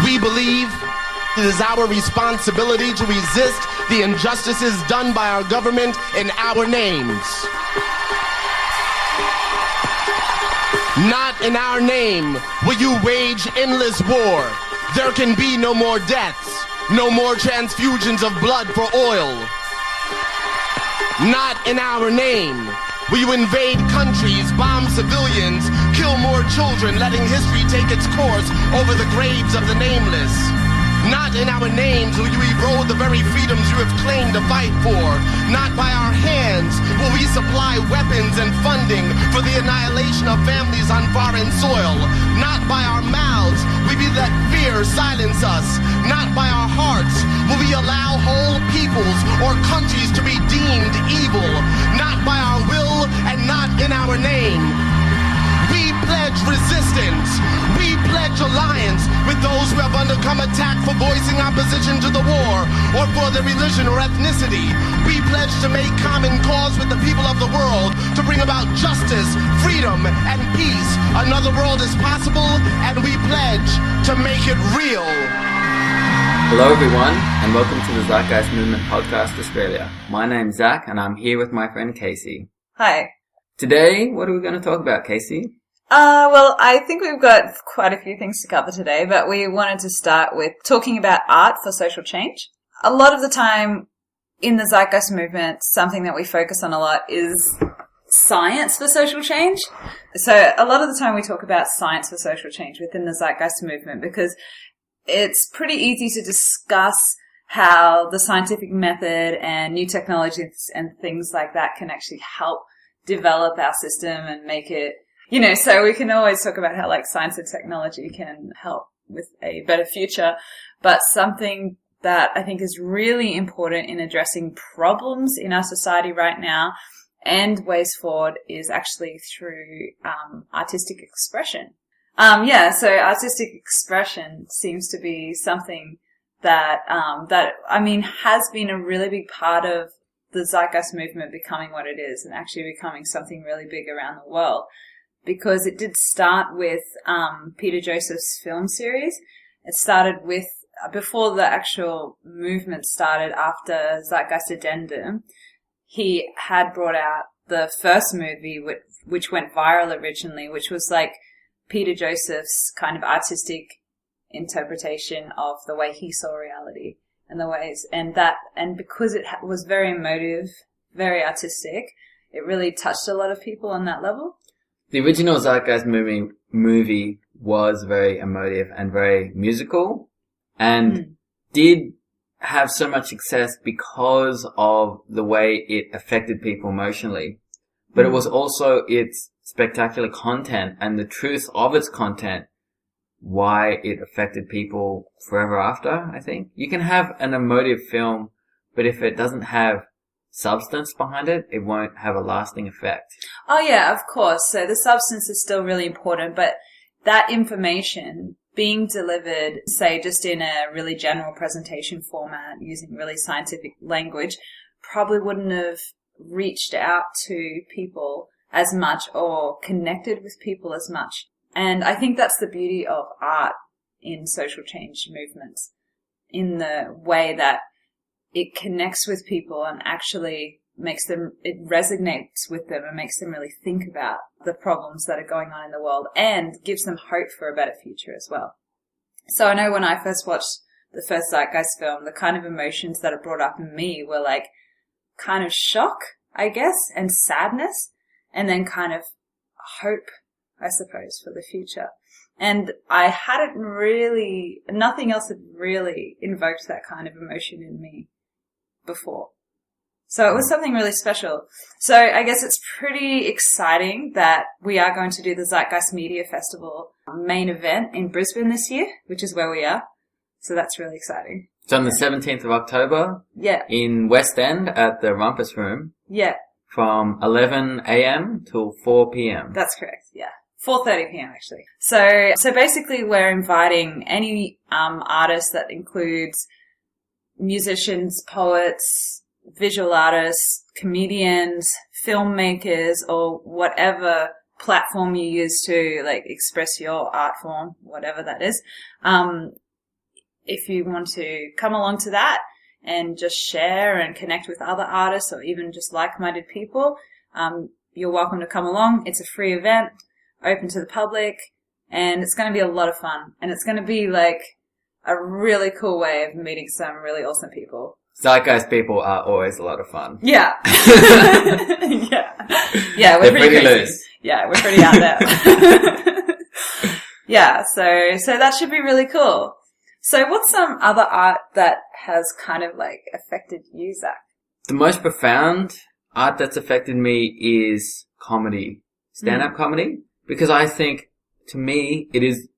We believe it is our responsibility to resist the injustices done by our government in our names. Not in our name will you wage endless war. There can be no more deaths, no more transfusions of blood for oil. Not in our name will you invade countries, bomb civilians, kill more children, letting history take its course over the graves of the nameless. Not in our names will you erode the very freedoms you have claimed to fight for. Not by our hands will we supply weapons and funding for the annihilation of families on foreign soil. Not by our mouths will we let fear silence us. Not by our hearts will we allow whole peoples or countries to be deemed evil. Not by our will and not in our name. We pledge resistance. We pledge alliance with those who have undergone attack for voicing opposition to the war or for their religion or ethnicity. We pledge to make common cause with the people of the world to bring about justice, freedom, and peace. Another world is possible, and we pledge to make it real. Hello everyone, and welcome to the Zeitgeist Movement Podcast Australia. My name's Zac, and I'm here with my friend Casey. Hi. Today, what are we going to talk about, Casey? Well, I think we've got quite a few things to cover today, but we wanted to start with talking about art for social change. A lot of the time in the Zeitgeist movement, something that we focus on a lot is science for social change. So a lot of the time we talk about science for social change within the Zeitgeist movement because it's pretty easy to discuss how the scientific method and new technologies and things like that can actually help develop our system and make it, so we can always talk about how science and technology can help with a better future, but something that I think is really important in addressing problems in our society right now and ways forward is actually through artistic expression. So artistic expression seems to be something that has been a really big part of the Zeitgeist movement becoming what it is and actually becoming something really big around the world. Because it did start with Peter Joseph's film series. It started with, before the actual movement started, after Zeitgeist Addendum, he had brought out the first movie, which went viral originally, which was Peter Joseph's kind of artistic interpretation of the way he saw reality and the ways, and because it was very emotive, very artistic, it really touched a lot of people on that level. The original Zeitgeist movie was very emotive and very musical and did have so much success because of the way it affected people emotionally. But it was also its spectacular content and the truth of its content why it affected people forever after, I think. You can have an emotive film, but if it doesn't have substance behind it, it won't have a lasting effect. Oh yeah, of course. So the substance is still really important, but that information being delivered, say, just in a really general presentation format using really scientific language, probably wouldn't have reached out to people as much or connected with people as much. And I think that's the beauty of art in social change movements, in the way that it connects with people and actually it resonates with them and makes them really think about the problems that are going on in the world and gives them hope for a better future as well. So I know when I first watched the first Zeitgeist film, the kind of emotions that it brought up in me were kind of shock, I guess, and sadness, and then kind of hope, I suppose, for the future. And nothing else had really invoked that kind of emotion in me before. So it was something really special. So I guess it's pretty exciting that we are going to do the Zeitgeist Media Festival main event in Brisbane this year, which is where we are. So that's really exciting. It's on the 17th of October. Yeah. In West End at the Rumpus Room. Yeah. From 11 a.m. till 4 p.m. That's correct, yeah. 4:30 p.m. actually. So basically we're inviting any artist that includes musicians, poets, visual artists, comedians, filmmakers, or whatever platform you use to express your art form, whatever that is. if you want to come along to that and just share and connect with other artists or even just like-minded people, you're welcome to come along. It's a free event, open to the public, and it's going to be a lot of fun. And it's going to be like a really cool way of meeting some really awesome people. Zeitgeist people are always a lot of fun. Yeah. Yeah, we're They're pretty pretty crazy. loose. Yeah, we're pretty out there. Yeah, so that should be really cool. So what's some other art that has kind of like affected you, Zach? The most profound art that's affected me is comedy, stand-up comedy, because I think, to me, it is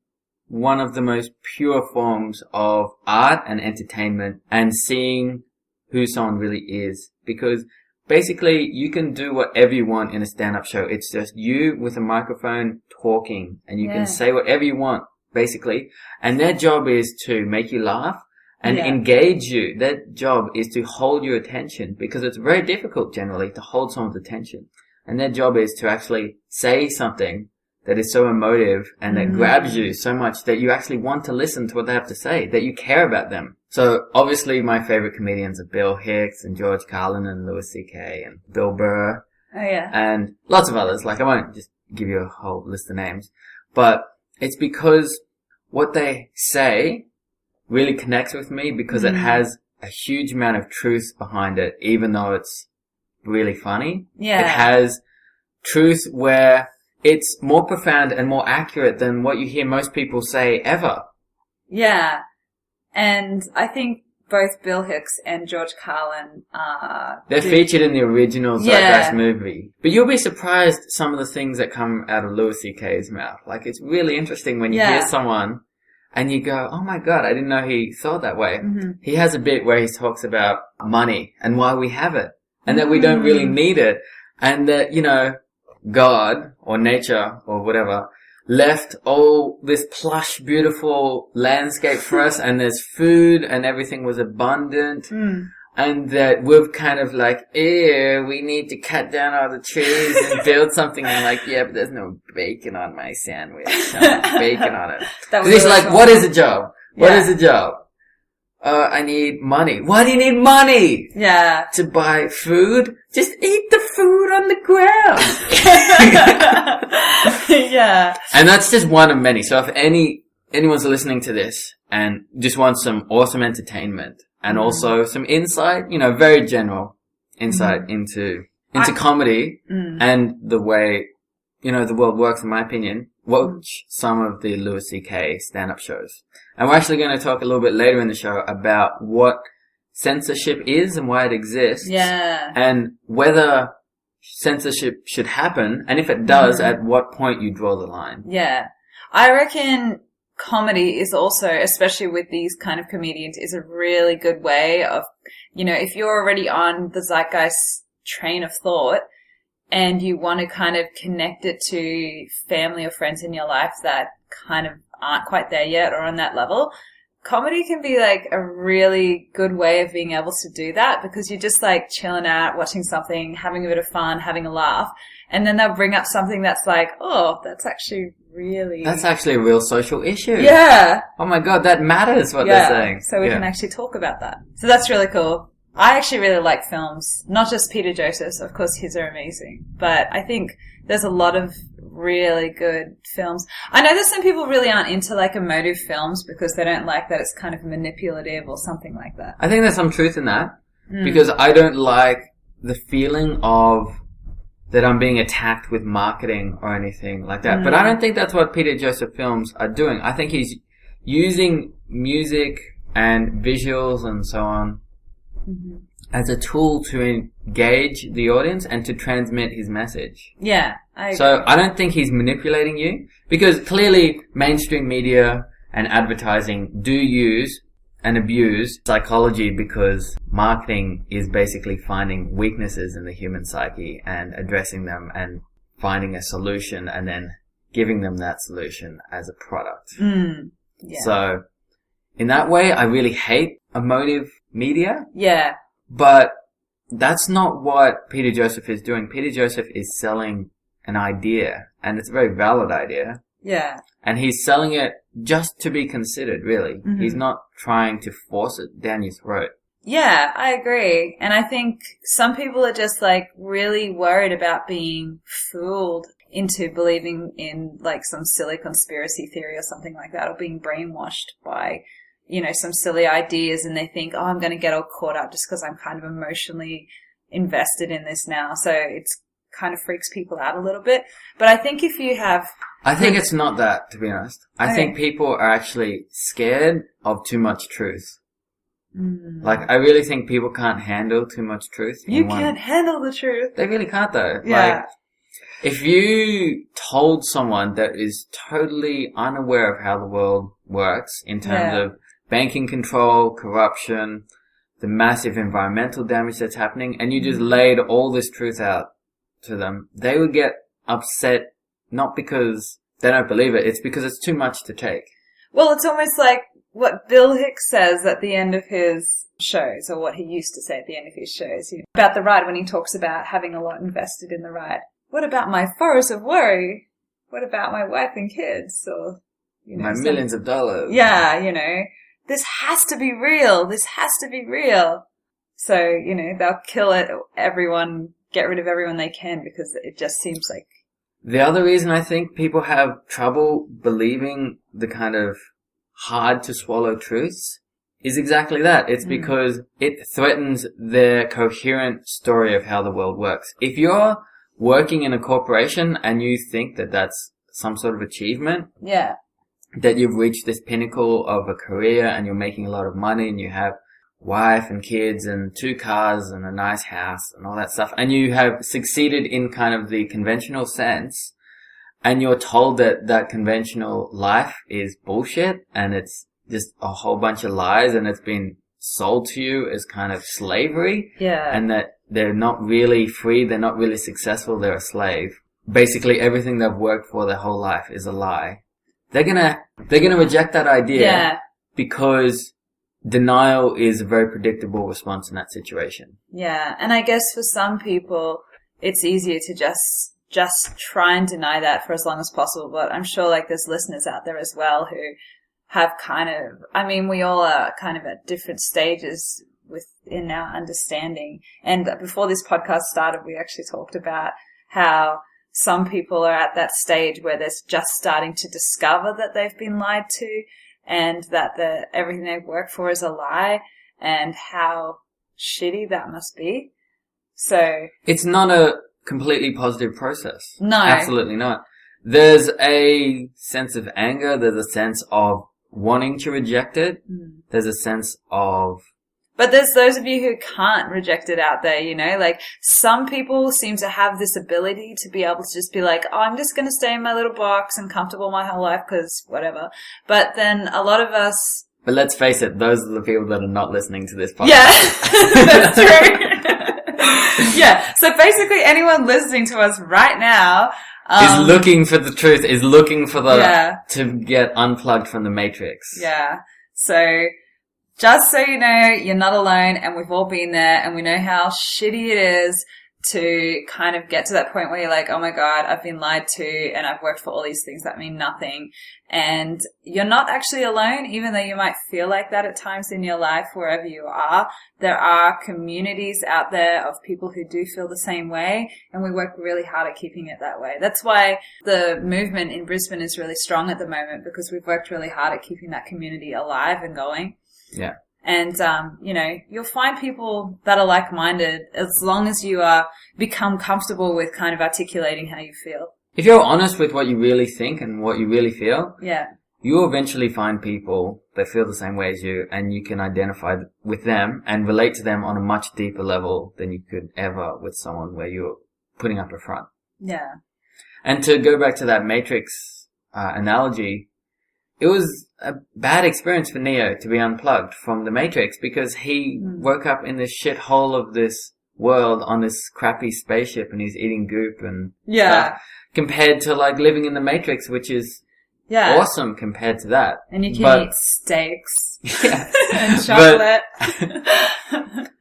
one of the most pure forms of art and entertainment and seeing who someone really is. Because basically, you can do whatever you want in a stand-up show. It's just you with a microphone talking, and you can say whatever you want, basically. And their job is to make you laugh and engage you. Their job is to hold your attention, because it's very difficult generally to hold someone's attention. And their job is to actually say something that is so emotive and that grabs you so much that you actually want to listen to what they have to say, that you care about them. So obviously my favorite comedians are Bill Hicks and George Carlin and Louis C.K. and Bill Burr. Oh yeah. And lots of others. Like, I won't just give you a whole list of names, but it's because what they say really connects with me, because it has a huge amount of truth behind it, even though it's really funny. Yeah. It has truth where it's more profound and more accurate than what you hear most people say ever. Yeah. And I think both Bill Hicks and George Carlin They're featured in the original Zeitgeist movie. But you'll be surprised some of the things that come out of Louis C.K.'s mouth. Like, it's really interesting when you hear someone and you go, oh my God, I didn't know he thought that way. He has a bit where he talks about money and why we have it, and that we don't really need it, and that, you know, God or nature or whatever left all this plush, beautiful landscape for us, and there's food and everything was abundant, and that we've kind of like, we need to cut down all the trees and build something, and like, but there's no bacon on my sandwich. I want bacon on it. Because he's like, what is a job? What is a job? I need money. Why do you need money? Yeah. To buy food? Just eat the food on the ground. Yeah. And that's just one of many. So if anyone's listening to this and just wants some awesome entertainment and also some insight, you know, very general insight into comedy and the way, you know, the world works, in my opinion, watch some of the Louis C.K. stand-up shows. And we're actually going to talk a little bit later in the show about what censorship is and why it exists. Yeah. And whether censorship should happen, and if it does, at what point you draw the line. Yeah. I reckon comedy is also, especially with these kind of comedians, is a really good way of, you know, if you're already on the Zeitgeist train of thought and you want to kind of connect it to family or friends in your life that kind of aren't quite there yet or on that level, comedy can be like a really good way of being able to do that, because you're just like chilling out, watching something, having a bit of fun, having a laugh, and then they'll bring up something that's like, oh, that's actually a real social issue. Yeah. Oh my God, that matters what they're saying. So we can actually talk about that. So that's really cool. I actually really like films, not just Peter Joseph's. Of course, his are amazing, but I think there's a lot of really good films. I know that some people really aren't into like emotive films because they don't like that it's kind of manipulative or something like that. I think there's some truth in that, because I don't like the feeling of that I'm being attacked with marketing or anything like that. But I don't think that's what Peter Joseph films are doing. I think he's using music and visuals and so on as a tool to engage the audience and to transmit his message. Yeah, I agree. So I don't think he's manipulating you, because clearly mainstream media and advertising do use and abuse psychology, because marketing is basically finding weaknesses in the human psyche and addressing them and finding a solution and then giving them that solution as a product. Yeah. So in that way, I really hate emotive media. Yeah. But that's not what Peter Joseph is doing. Peter Joseph is selling an idea, and it's a very valid idea. Yeah. And he's selling it just to be considered, really. Mm-hmm. He's not trying to force it down your throat. Yeah, I agree. And I think some people are just like really worried about being fooled into believing in like some silly conspiracy theory or something like that, or being brainwashed by, you know, some silly ideas, and they think, oh, I'm going to get all caught up just because I'm kind of emotionally invested in this now. So it's kind of freaks people out a little bit. But I think if you have... I think it's not that, to be honest. I think people are actually scared of too much truth. Like, I really think people can't handle too much truth. You can't handle the truth. They really can't, though. Yeah. Like, if you told someone that is totally unaware of how the world works in terms of banking control, corruption, the massive environmental damage that's happening, and you just laid all this truth out to them, they would get upset, not because they don't believe it, it's because it's too much to take. Well, it's almost like what Bill Hicks says at the end of his shows, or what he used to say at the end of his shows, you know, about the ride, when he talks about having a lot invested in the ride. What about my forest of worry? What about my wife and kids? Or, you know, my millions of dollars. Yeah, you know, this has to be real. This has to be real. So, you know, they'll kill it, everyone, get rid of everyone they can, because it just seems like... The other reason I think people have trouble believing the kind of hard to swallow truths is exactly that. It's because it threatens their coherent story of how the world works. If you're working in a corporation and you think that that's some sort of achievement, that you've reached this pinnacle of a career and you're making a lot of money and you have wife and kids and 2 cars and a nice house and all that stuff, and you have succeeded in kind of the conventional sense, and you're told that that conventional life is bullshit and it's just a whole bunch of lies and it's been sold to you as kind of slavery, and that they're not really free, they're not really successful, they're a slave. Basically everything they've worked for their whole life is a lie. They're gonna reject that idea because denial is a very predictable response in that situation. Yeah, and I guess for some people it's easier to just try and deny that for as long as possible, but I'm sure like there's listeners out there as well who have kind of, I mean, we all are kind of at different stages within our understanding. And before this podcast started, we actually talked about how some people are at that stage where they're just starting to discover that they've been lied to and that everything they've worked for is a lie, and how shitty that must be. So it's not a completely positive process. No. Absolutely not. There's a sense of anger, there's a sense of wanting to reject it, there's a sense of... But there's those of you who can't reject it out there, you know, like some people seem to have this ability to be able to just be like, oh, I'm just going to stay in my little box and comfortable my whole life because whatever. But then a lot of us... But let's face it, those are the people that are not listening to this podcast. Yeah, that's true. Yeah, so basically anyone listening to us right now... is looking for the truth, is looking for to get unplugged from the matrix. Yeah, so... Just so you know, you're not alone, and we've all been there, and we know how shitty it is to kind of get to that point where you're like, oh my God, I've been lied to, and I've worked for all these things that mean nothing. And you're not actually alone, even though you might feel like that at times in your life, wherever you are. There are communities out there of people who do feel the same way, and we work really hard at keeping it that way. That's why the movement in Brisbane is really strong at the moment, because we've worked really hard at keeping that community alive and going. Yeah. And, you know, you'll find people that are like-minded as long as you become comfortable with kind of articulating how you feel. If you're honest with what you really think and what you really feel, yeah, you'll eventually find people that feel the same way as you, and you can identify with them and relate to them on a much deeper level than you could ever with someone where you're putting up a front. Yeah. And to go back to that Matrix analogy, it was a bad experience for Neo to be unplugged from the Matrix, because he woke up in this shithole of this world on this crappy spaceship and he's eating goop and stuff, compared to like living in the Matrix, which is awesome compared to that. And you can eat steaks and chocolate.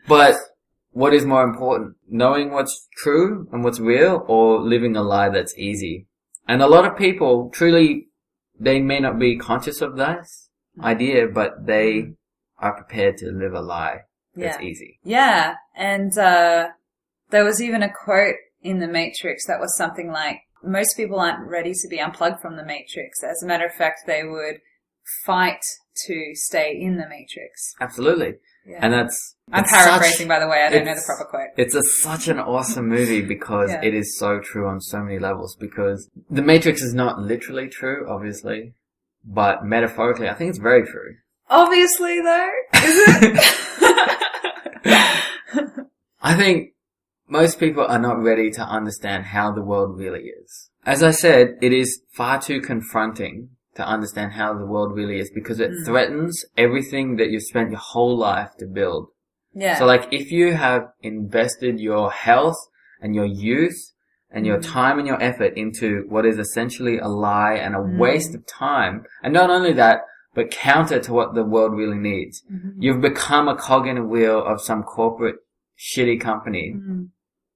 But what is more important? Knowing what's true and what's real, or living a lie that's easy? And a lot of people truly they may not be conscious of this idea, but they are prepared to live a lie that's easy. Yeah. And there was even a quote in The Matrix that was something like, most people aren't ready to be unplugged from the Matrix. As a matter of fact, they would fight to stay in the Matrix. Absolutely. Yeah. And I'm paraphrasing, by the way. I don't know the proper quote. It's such an awesome movie because it is so true on so many levels. Because the Matrix is not literally true, obviously, but metaphorically, I think it's very true. Obviously, though, is it? I think most people are not ready to understand how the world really is. As I said, it is far too confronting to understand how the world really is because it threatens everything that you've spent your whole life to build. Yeah. So like if you have invested your health and your youth and your time and your effort into what is essentially a lie and a waste of time, and not only that, but counter to what the world really needs. You've become a cog in a wheel of some corporate shitty company.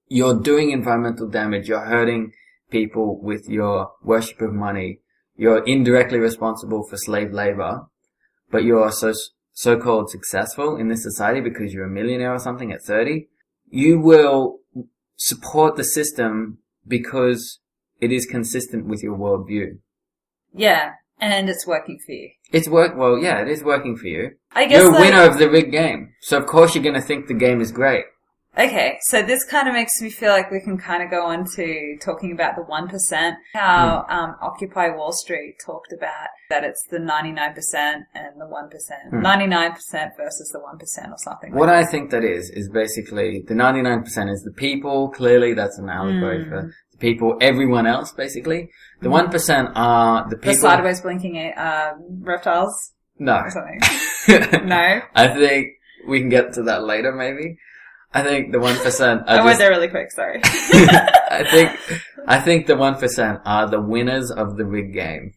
You're doing environmental damage. You're hurting people with your worship of money. You're indirectly responsible for slave labor, but you're so-called successful in this society because you're a millionaire or something at 30. You will support the system because it is consistent with your worldview. Yeah, and it's working for you. It is working for you. I guess you're a winner of the rigged game, so of course you're going to think the game is great. Okay, so this kind of makes me feel like we can kind of go on to talking about the 1%. How Occupy Wall Street talked about that it's the 99% and the 1%. 99% versus the 1% or something. What I think that is basically the 99% is the people. Clearly, that's an allegory for the people, everyone else, basically. The 1% are the people. The sideways blinking reptiles? No. Or something. No? I think we can get to that later, maybe. I think the 1% I went there really quick, sorry. I think the 1% are the winners of the rigged game.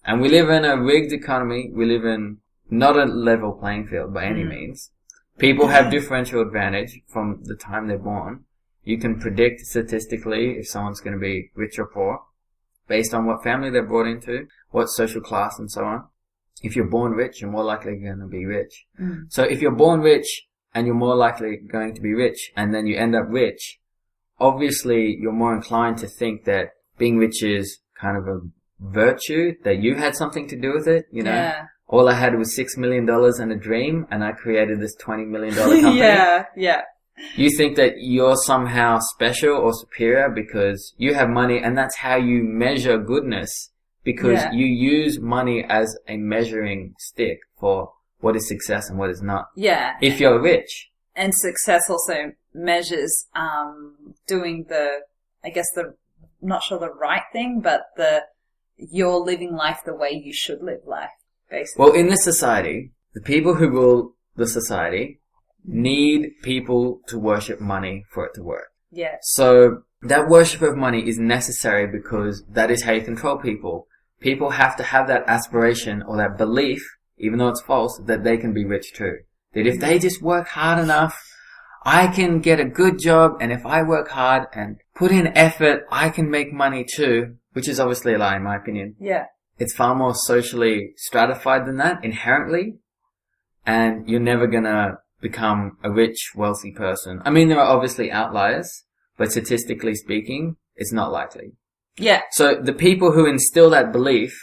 And we live in a rigged economy. We live in not a level playing field by any means. People have differential advantage from the time they're born. You can predict statistically if someone's going to be rich or poor based on what family they're brought into, what social class and so on. If you're born rich, you're more likely going to be rich. So if you're born rich, and you're more likely going to be rich, and then you end up rich, obviously you're more inclined to think that being rich is kind of a virtue, that you had something to do with it, you know? Yeah. All I had was $6 million and a dream, and I created this $20 million company. Yeah. You think that you're somehow special or superior because you have money, and that's how you measure goodness, because you use money as a measuring stick for what is success and what is not. Yeah. If you're rich. And success also measures doing not sure the right thing, but you're living life the way you should live life, basically. Well, in this society, the people who rule the society need people to worship money for it to work. Yeah. So that worship of money is necessary because that is how you control people. People have to have that aspiration or that belief, even though it's false, that they can be rich too. That if they just work hard enough, I can get a good job, and if I work hard and put in effort, I can make money too, which is obviously a lie in my opinion. Yeah. It's far more socially stratified than that, inherently, and you're never gonna become a rich, wealthy person. I mean, there are obviously outliers, but statistically speaking, it's not likely. Yeah. So the people who instill that belief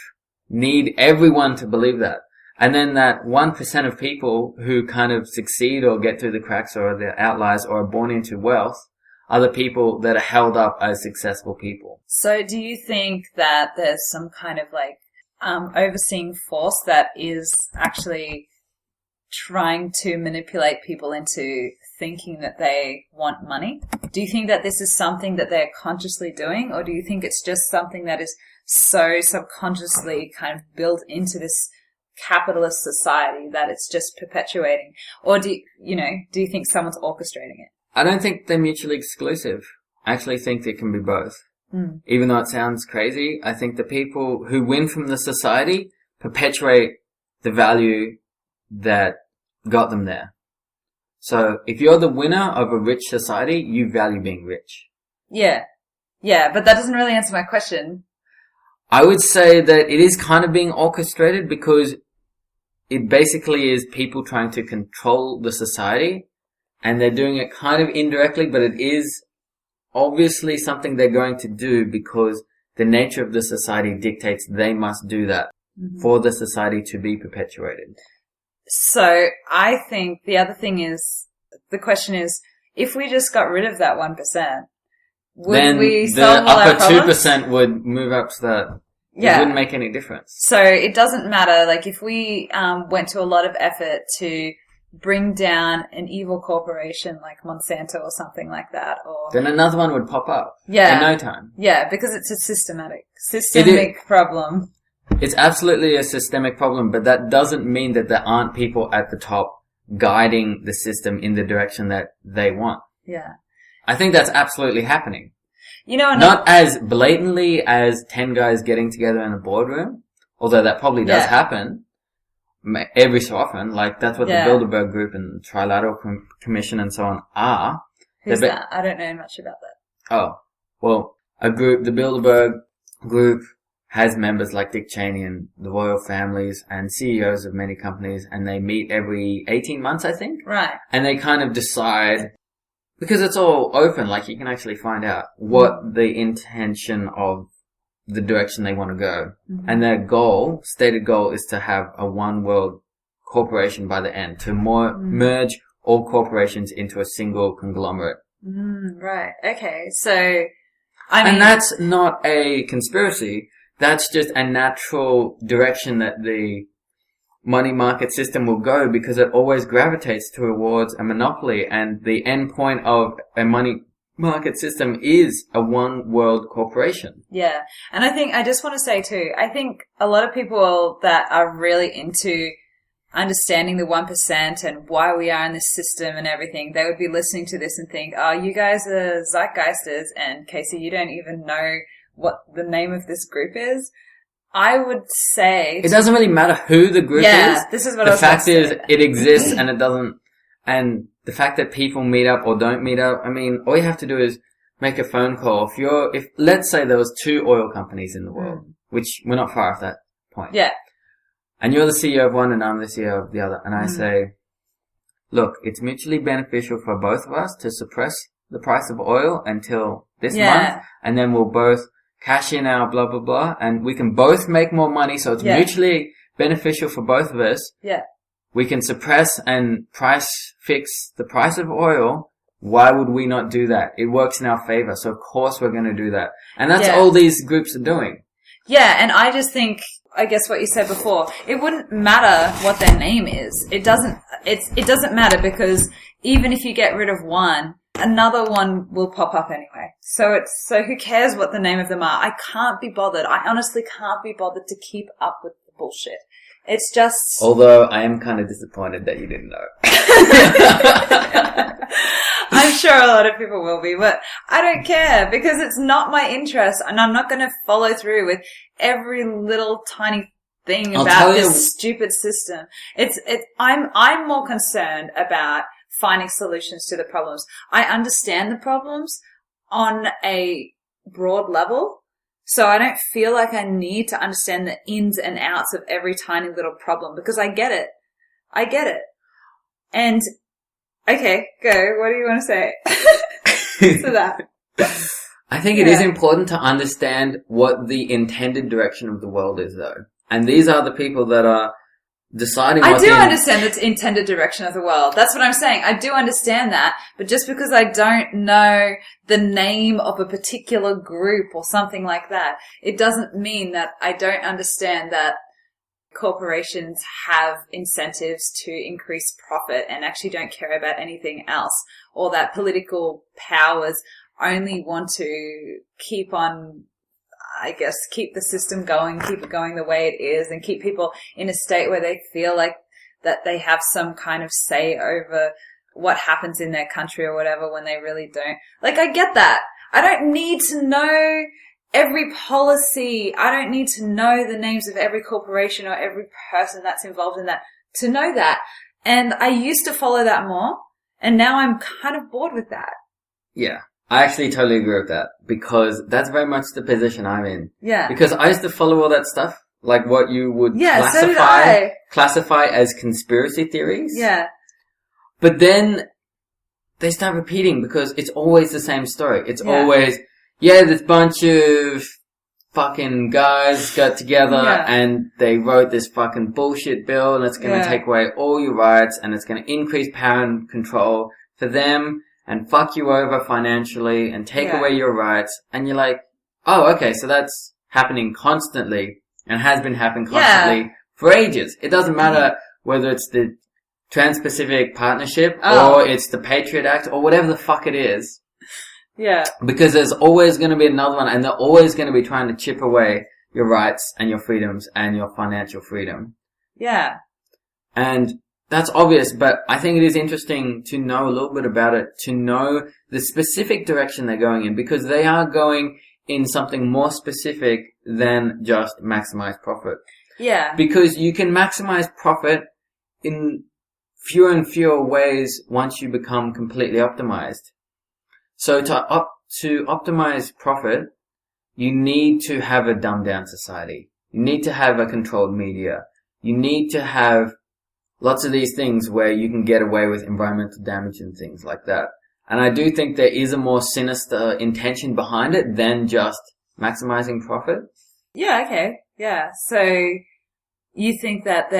need everyone to believe that. And then that 1% of people who kind of succeed or get through the cracks or they're outliers or are born into wealth are the people that are held up as successful people. So do you think that there's some kind of like overseeing force that is actually trying to manipulate people into thinking that they want money? Do you think that this is something that they're consciously doing, or do you think it's just something that is so subconsciously kind of built into this capitalist society that it's just perpetuating? Or do you think someone's orchestrating it? I don't think they're mutually exclusive. I actually think it can be both. Even though it sounds crazy, I think the people who win from the society perpetuate the value that got them there. So if you're the winner of a rich society, you value being rich. Yeah. Yeah, but that doesn't really answer my question. I would say that it is kind of being orchestrated because it basically is people trying to control the society, and they're doing it kind of indirectly, but it is obviously something they're going to do because the nature of the society dictates they must do that for the society to be perpetuated. So I think the other thing is, the question is, if we just got rid of that 1%, would we solve all our problems? Then the upper 2% would move up to that. Yeah. It wouldn't make any difference. So it doesn't matter, like if we went to a lot of effort to bring down an evil corporation like Monsanto or something like that, or then another one would pop up in no time. Yeah, because it's a systemic problem. It's absolutely a systemic problem, but that doesn't mean that there aren't people at the top guiding the system in the direction that they want. Yeah. I think that's absolutely happening. You know, not as blatantly as 10 guys getting together in a boardroom, although that probably does happen every so often. Like, that's what the Bilderberg Group and Trilateral Commission and so on are. Who's that? I don't know much about that. Oh, well, the Bilderberg Group has members like Dick Cheney and the royal families and CEOs of many companies, and they meet every 18 months, I think. Right. And they kind of decide, because it's all open, like you can actually find out what the intention of the direction they want to go. And their stated goal is to have a one world corporation by the end, to merge all corporations into a single conglomerate. Right. Okay. So, and that's not a conspiracy. That's just a natural direction that the money market system will go, because it always gravitates towards a monopoly, and the end point of a money market system is a one world corporation. Yeah. And I just want to say too, I think a lot of people that are really into understanding the 1% and why we are in this system and everything, they would be listening to this and think, oh, you guys are Zeitgeisters, and Casey, you don't even know what the name of this group is. I would say it doesn't really matter who the group is. Yeah, this is what I was saying. The fact is, it exists, and it doesn't. And the fact that people meet up or don't meet up, I mean, all you have to do is make a phone call. If let's say there was 2 oil companies in the world, which we're not far off that point. Yeah. And you're the CEO of one, and I'm the CEO of the other, and I say, look, it's mutually beneficial for both of us to suppress the price of oil until this month, and then we'll both cash in our blah, blah, blah, and we can both make more money, so it's mutually beneficial for both of us. Yeah. We can suppress and fix the price of oil. Why would we not do that? It works in our favor, so of course we're going to do that. And that's all these groups are doing. Yeah, and I just think, I guess what you said before, it wouldn't matter what their name is. It doesn't matter, because even if you get rid of one, another one will pop up anyway. So who cares what the name of them are? I can't be bothered. I honestly can't be bothered to keep up with the bullshit. It's just... Although I am kind of disappointed that you didn't know. I'm sure a lot of people will be, but I don't care, because it's not my interest, and I'm not going to follow through with every little tiny thing about this stupid system. I'm more concerned about finding solutions to the problems. I understand the problems on a broad level, so I don't feel like I need to understand the ins and outs of every tiny little problem, because I get it. And, okay, go. What do you want to say to that? I think it is important to understand what the intended direction of the world is, though. And these are the people that are deciding what I do understand the intended direction of the world. That's what I'm saying. I do understand that. But just because I don't know the name of a particular group or something like that, it doesn't mean that I don't understand that corporations have incentives to increase profit and actually don't care about anything else, or that political powers only want to keep the system going, keep it going the way it is, and keep people in a state where they feel like that they have some kind of say over what happens in their country or whatever, when they really don't. Like, I get that. I don't need to know every policy. I don't need to know the names of every corporation or every person that's involved in that to know that. And I used to follow that more, and now I'm kind of bored with that. Yeah. I actually totally agree with that, because that's very much the position I'm in. Yeah. Because I used to follow all that stuff, like what you would so did I. classify as conspiracy theories. Yeah. But then they start repeating, because it's always the same story. It's always, this bunch of fucking guys got together and they wrote this fucking bullshit bill, and it's going to take away all your rights, and it's going to increase power and control for them and fuck you over financially and take away your rights. And you're like, oh, okay, so that's happening constantly and has been happening constantly for ages. It doesn't matter whether it's the Trans-Pacific Partnership or it's the Patriot Act or whatever the fuck it is. Yeah. Because there's always going to be another one, and they're always going to be trying to chip away your rights and your freedoms and your financial freedom. Yeah. And that's obvious, but I think it is interesting to know a little bit about it, to know the specific direction they're going in, because they are going in something more specific than just maximize profit. Yeah. Because you can maximize profit in fewer and fewer ways once you become completely optimized. So to optimize profit, you need to have a dumbed down society. You need to have a controlled media. You need to have lots of these things where you can get away with environmental damage and things like that. And I do think there is a more sinister intention behind it than just maximizing profit. Yeah, okay. Yeah. So you think that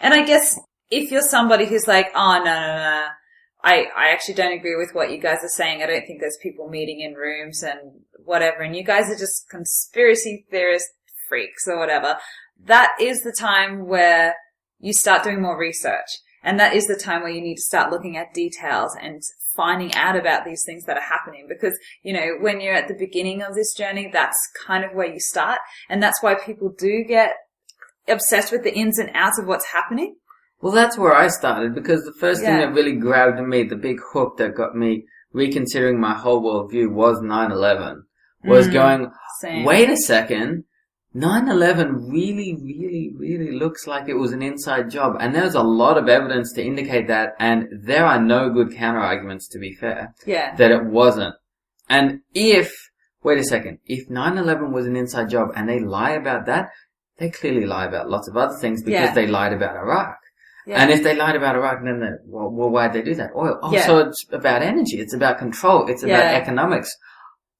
and I guess if you're somebody who's like, oh, no. I actually don't agree with what you guys are saying. I don't think there's people meeting in rooms and whatever, and you guys are just conspiracy theorist freaks or whatever. That is the time where you start doing more research. And that is the time where you need to start looking at details and finding out about these things that are happening. Because, you know, when you're at the beginning of this journey, that's kind of where you start. And that's why people do get obsessed with the ins and outs of what's happening. Well, that's where I started, because the first thing that really grabbed me, the big hook that got me reconsidering my whole worldview was 9/11. Was going, wait a second, 9/11 really, really, really looks like it was an inside job. And there's a lot of evidence to indicate that, and there are no good counter-arguments, to be fair, that it wasn't. And if 9/11 was an inside job and they lie about that, they clearly lie about lots of other things, because they lied about Iraq. Yeah. And if they lied about Iraq, then well, why'd they do that? Oil. Oh, so it's about energy. It's about control. It's about economics.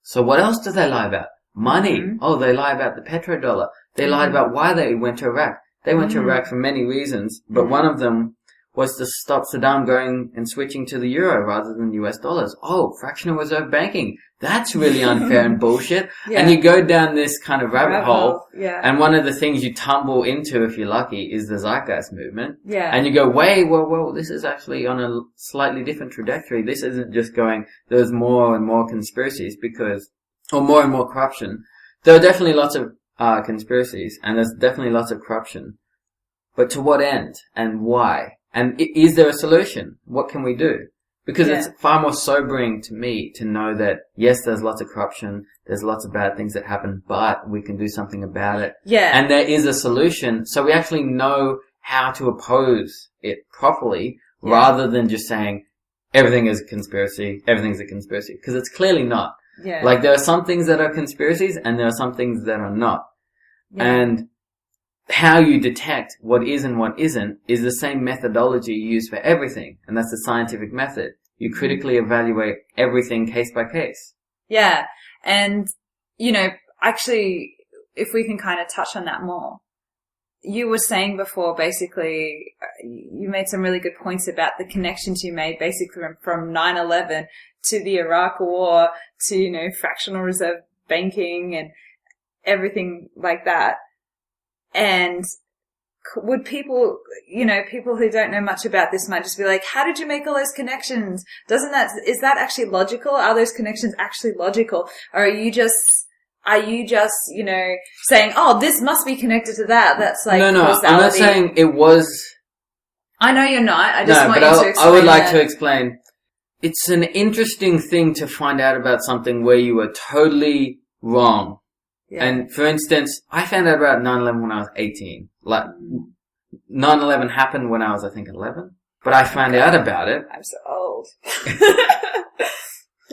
So what else do they lie about? Money. Mm-hmm. Oh, they lie about the petrodollar. They lied about why they went to Iraq. They went to Iraq for many reasons, but one of them was to stop Saddam going and switching to the euro rather than US dollars. Oh, fractional reserve banking. That's really unfair and bullshit. And you go down this kind of rabbit hole. Yeah. And one of the things you tumble into, if you're lucky, is the Zeitgeist movement. Yeah. And you go, well, this is actually on a slightly different trajectory. This isn't just going, there's more and more conspiracies or more and more corruption. There are definitely lots of conspiracies, and there's definitely lots of corruption. But to what end? And why? And is there a solution? What can we do? Because it's far more sobering to me to know that, yes, there's lots of corruption, there's lots of bad things that happen, but we can do something about it. Yeah. And there is a solution, so we actually know how to oppose it properly, rather than just saying, everything is a conspiracy, everything's a conspiracy. Because it's clearly not. Yeah. Like, there are some things that are conspiracies, and there are some things that are not. Yeah. And how you detect what is and what isn't is the same methodology you use for everything, and that's the scientific method. You critically evaluate everything case by case. Yeah, and, you know, actually, if we can kind of touch on that more, you were saying before, basically, you made some really good points about the connections you made, basically from 9/11 to the Iraq War to, you know, fractional reserve banking and everything like that. And would people, you know, people who don't know much about this might just be like, how did you make all those connections? Is that actually logical? Are those connections actually logical? Or are you just, you know, saying, oh, this must be connected to that? That's like, no, causality. I'm not saying it was. I know you're not. I just want you to explain. I would like to explain. It's an interesting thing to find out about something where you were totally wrong. Yeah. And for instance, I found out about 9/11 when I was 18. Like, 9/11 happened when I was, I think, 11. But I found out about it. I'm so old.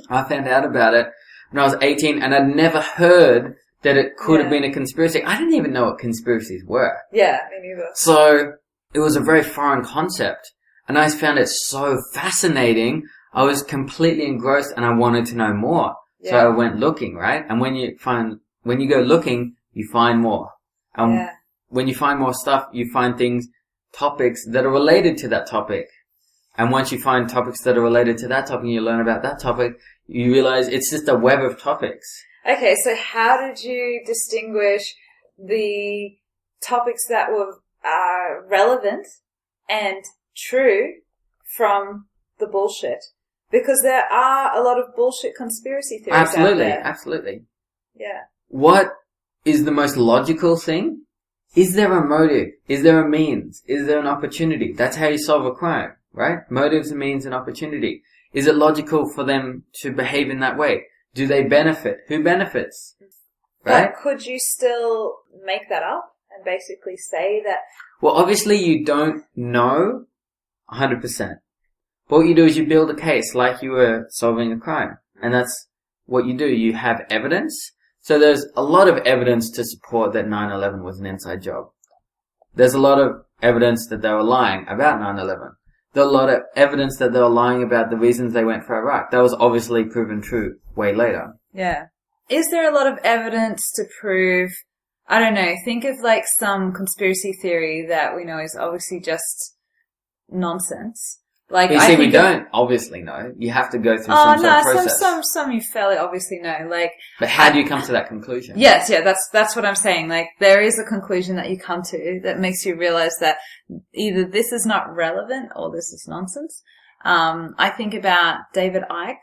I found out about it when I was 18 and I'd never heard that it could have been a conspiracy. I didn't even know what conspiracies were. Yeah, me neither. So it was a very foreign concept and I found it so fascinating. I was completely engrossed and I wanted to know more. Yeah. So I went looking, right? And when you go looking, you find more. When you find more stuff, you find topics that are related to that topic. And once you find topics that are related to that topic and you learn about that topic, you realize it's just a web of topics. Okay, so how did you distinguish the topics that were relevant and true from the bullshit? Because there are a lot of bullshit conspiracy theories out there. Absolutely. Yeah. What is the most logical thing? Is there a motive? Is there a means? Is there an opportunity? That's how you solve a crime, right? Motives, means, and opportunity. Is it logical for them to behave in that way? Do they benefit? Who benefits? Right? But could you still make that up and basically say that? Well, obviously you don't know 100%. But what you do is you build a case like you were solving a crime. And that's what you do. You have evidence. So there's a lot of evidence to support that 9/11 was an inside job. There's a lot of evidence that they were lying about 9/11. There's a lot of evidence that they were lying about the reasons they went for Iraq. That was obviously proven true way later. Yeah. Is there a lot of evidence to prove, I don't know, think of like some conspiracy theory that we know is obviously just nonsense. Like, but you see, we don't obviously know. You have to go through some sort of process. Some you fairly obviously know. Like, but how do you come to that conclusion? Yes, yeah, that's what I'm saying. Like, there is a conclusion that you come to that makes you realize that either this is not relevant or this is nonsense. I think about David Icke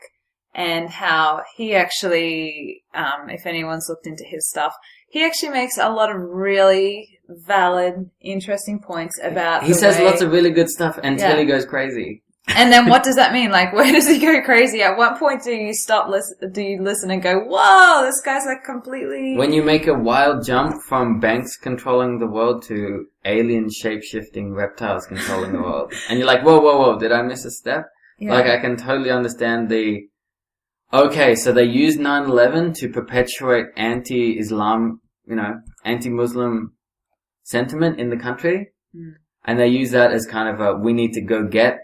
and how he actually, if anyone's looked into his stuff, he actually makes a lot of really valid, interesting points about. He says lots of really good stuff until he goes crazy. And then what does that mean? Like, where does he go crazy? At what point do you listen and go, whoa, this guy's like completely... When you make a wild jump from banks controlling the world to alien shape-shifting reptiles controlling the world. And you're like, whoa, did I miss a step? Yeah. Like, I can totally understand okay, so they used 9/11 to perpetuate anti-Islam, anti-Muslim sentiment in the country. Mm. And they use that as kind of we need to go get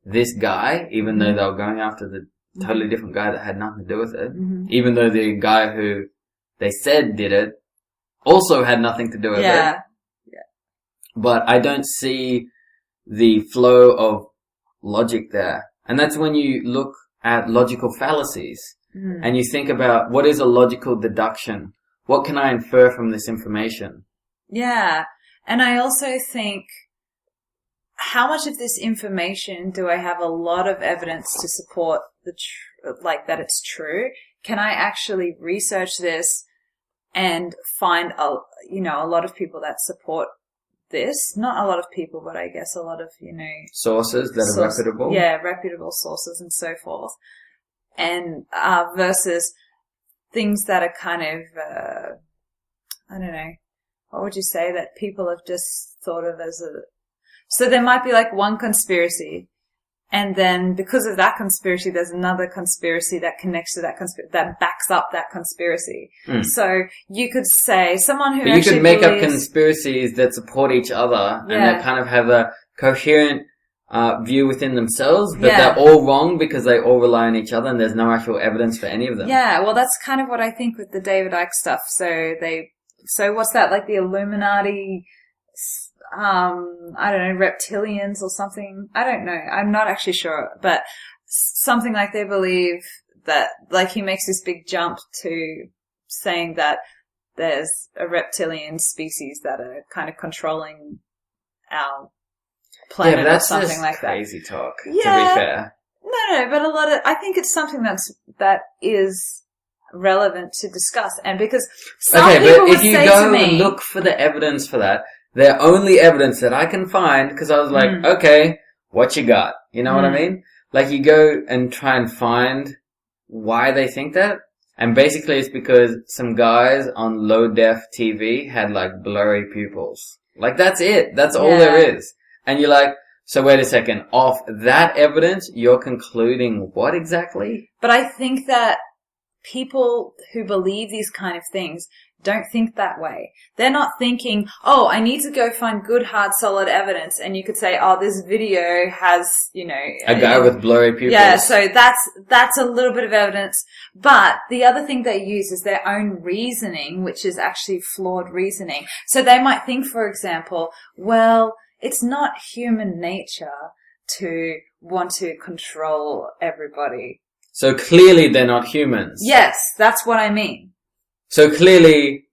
this guy, even though they were going after the totally different guy that had nothing to do with it. Mm-hmm. Even though the guy who they said did it also had nothing to do with it. Yeah. But I don't see the flow of logic there. And that's when you look at logical fallacies and you think about what is a logical deduction? What can I infer from this information? Yeah. And I also think, how much of this information do I have a lot of evidence to support that it's true? Can I actually research this and find a lot of people that support this? Not a lot of people, but I guess a lot of, sources that are reputable. Yeah, reputable sources and so forth. And versus things that are kind of, I don't know, what would you say that people have just thought of as so there might be like one conspiracy, and then because of that conspiracy, there's another conspiracy that connects to that that backs up that conspiracy. Mm. So you could say someone who you could make up conspiracies that support each other and that kind of have a coherent view within themselves, but they're all wrong because they all rely on each other and there's no actual evidence for any of them. Yeah, well, that's kind of what I think with the David Icke stuff. So what's that, like the Illuminati, I don't know, reptilians or something? I don't know. I'm not actually sure, but something like they believe that, like he makes this big jump to saying that there's a reptilian species that are kind of controlling our planet or something like that. Crazy talk, to be fair. No, but I think it's something that is relevant to discuss. And because some people would say to me... Okay, but if you go and look for the evidence for that, the only evidence that I can find, because I was like, okay, what you got? You know what I mean? Like you go and try and find why they think that. And basically it's because some guys on low def TV had like blurry pupils. Like that's it. That's all there is. And you're like, So wait a second. Off that evidence, you're concluding what exactly? But I think that people who believe these kind of things don't think that way. They're not thinking, oh, I need to go find good, hard, solid evidence. And you could say, oh, this video has, A guy with blurry pupils. Yeah, so that's a little bit of evidence. But the other thing they use is their own reasoning, which is actually flawed reasoning. So they might think, for example, well, it's not human nature to want to control everybody. So clearly they're not humans. Yes, that's what I mean. So clearly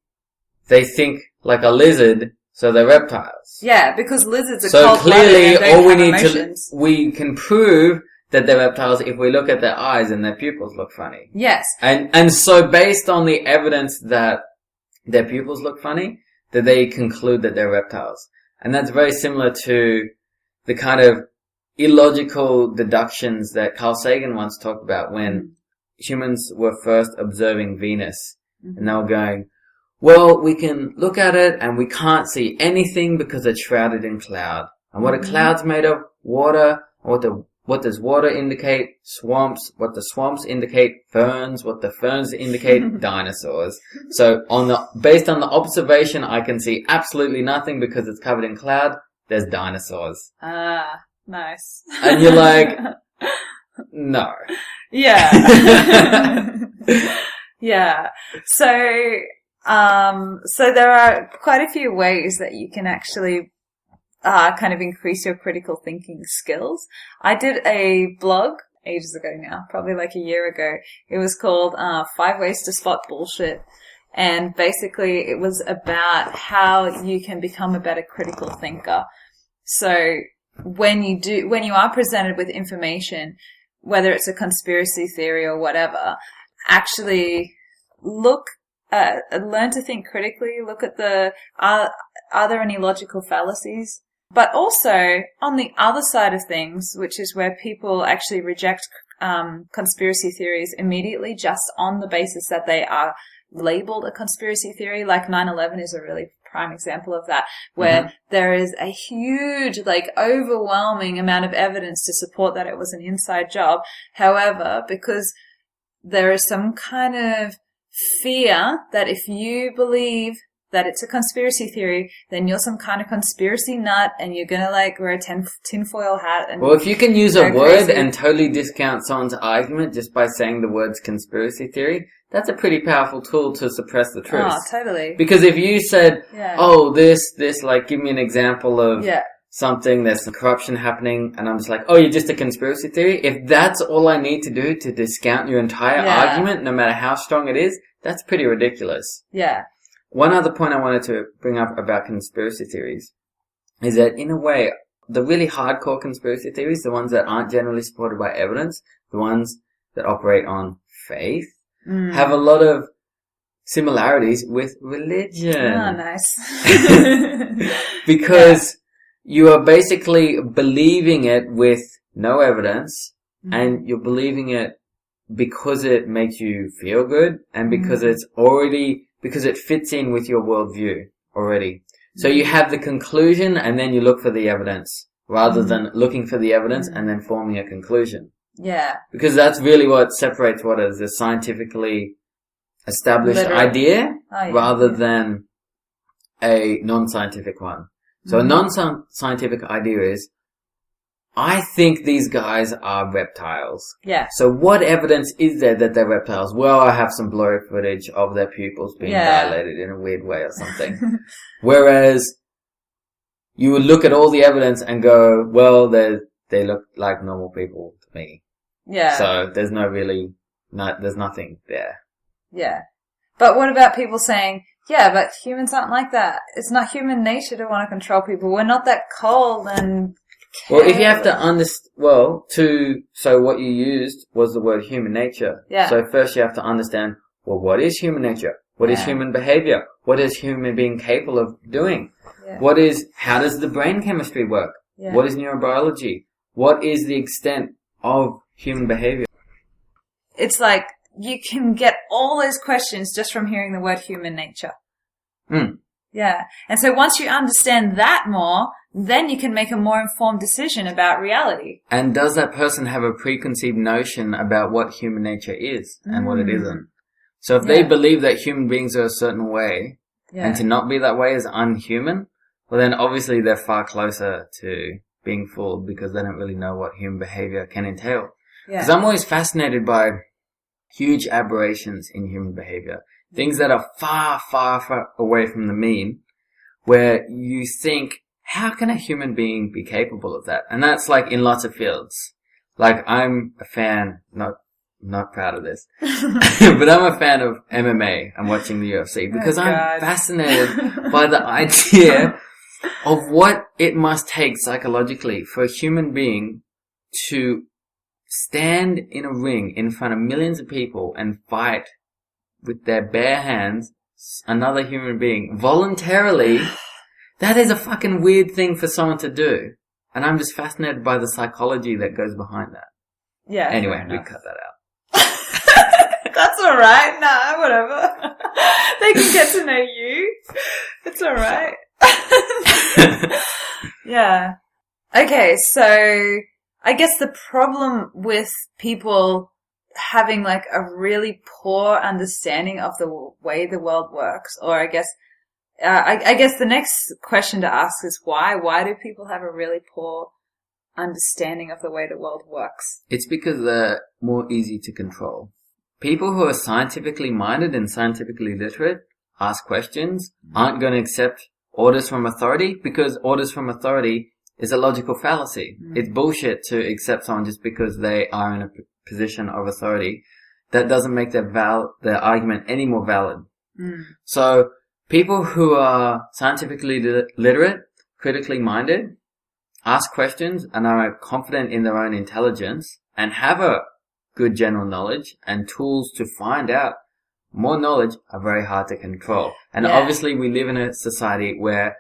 they think like a lizard, so they're reptiles. Yeah, because lizards are so cold-blooded clearly and don't all we have need emotions. we can prove that they're reptiles if we look at their eyes and their pupils look funny. Yes. And so based on the evidence that their pupils look funny, that they conclude that they're reptiles. And that's very similar to the kind of illogical deductions that Carl Sagan once talked about when humans were first observing Venus. And they were going, well, we can look at it and we can't see anything because it's shrouded in cloud. And what a cloud's made of? Water. What does water indicate? Swamps. What the swamps indicate? Ferns. What the ferns indicate? Dinosaurs. So based on the observation, I can see absolutely nothing because it's covered in cloud. There's dinosaurs. Ah, nice. And you're like, no. Yeah. Yeah. So there are quite a few ways that you can actually kind of increase your critical thinking skills. I did a blog ages ago now, probably like a year ago. It was called 5 Ways to Spot Bullshit. And basically it was about how you can become a better critical thinker. So when you are presented with information, whether it's a conspiracy theory or whatever, actually learn to think critically, look at are there any logical fallacies? But also, on the other side of things, which is where people actually reject conspiracy theories immediately just on the basis that they are labeled a conspiracy theory, like 9/11 is a really prime example of that, where there is a huge, overwhelming amount of evidence to support that it was an inside job. However, because there is some kind of fear that if you believe that it's a conspiracy theory, then you're some kind of conspiracy nut and you're gonna wear a tinfoil hat and... Well, if you can use a word crazy. and totally discount someone's argument just by saying the words conspiracy theory, that's a pretty powerful tool to suppress the truth. Oh, totally. Because if you said, give me an example of something, there's some corruption happening, and I'm just like, oh, you're just a conspiracy theory? If that's all I need to do to discount your entire argument, no matter how strong it is, that's pretty ridiculous. Yeah. One other point I wanted to bring up about conspiracy theories is that, in a way, the really hardcore conspiracy theories, the ones that aren't generally supported by evidence, the ones that operate on faith, have a lot of similarities with religion. Oh, nice. Because you are basically believing it with no evidence, and you're believing it because it makes you feel good, and because because it fits in with your worldview already. So you have the conclusion, and then you look for the evidence, rather than looking for the evidence and then forming a conclusion. Yeah. Because that's really what separates what is a scientifically established idea rather than a non-scientific one. So a non-scientific idea is, I think these guys are reptiles. Yeah. So what evidence is there that they're reptiles? Well, I have some blurry footage of their pupils being dilated in a weird way or something. Whereas you would look at all the evidence and go, well, they look like normal people to me. Yeah. So there's there's nothing there. Yeah. But what about people saying, yeah, but humans aren't like that. It's not human nature to want to control people. We're not that cold and... Well, if you have to understand, so what you used was the word human nature. Yeah. So first you have to understand, well, what is human nature? What is human behavior? What is human being capable of doing? Yeah. How does the brain chemistry work? Yeah. What is neurobiology? What is the extent of human behavior? It's like, you can get all those questions just from hearing the word human nature. Yeah. And so once you understand that more, then you can make a more informed decision about reality. And does that person have a preconceived notion about what human nature is and what it isn't? So if they believe that human beings are a certain way and to not be that way is unhuman, well then obviously they're far closer to being fooled because they don't really know what human behavior can entail. Because I'm always fascinated by huge aberrations in human behavior. Things that are far, far, far away from the mean, where you think, how can a human being be capable of that? And that's like in lots of fields. Like I'm a fan, not proud of this, but I'm a fan of MMA and watching the UFC because I'm fascinated by the idea of what it must take psychologically for a human being to stand in a ring in front of millions of people and fight with their bare hands another human being voluntarily. That is a fucking weird thing for someone to do. And I'm just fascinated by the psychology that goes behind that. Yeah. Anyway, we cut that out. That's alright. Nah, whatever. They can get to know you. It's alright. Yeah. Okay, so I guess the problem with people having like a really poor understanding of the way the world works, or I guess the next question to ask is why? Why do people have a really poor understanding of the way the world works? It's because they're more easy to control. People who are scientifically minded and scientifically literate ask questions, aren't going to accept orders from authority because orders from authority is a logical fallacy. It's bullshit to accept someone just because they are in a position of authority. That doesn't make their argument any more valid. So people who are scientifically literate, critically minded, ask questions and are confident in their own intelligence and have a good general knowledge and tools to find out more knowledge are very hard to control. And obviously we live in a society where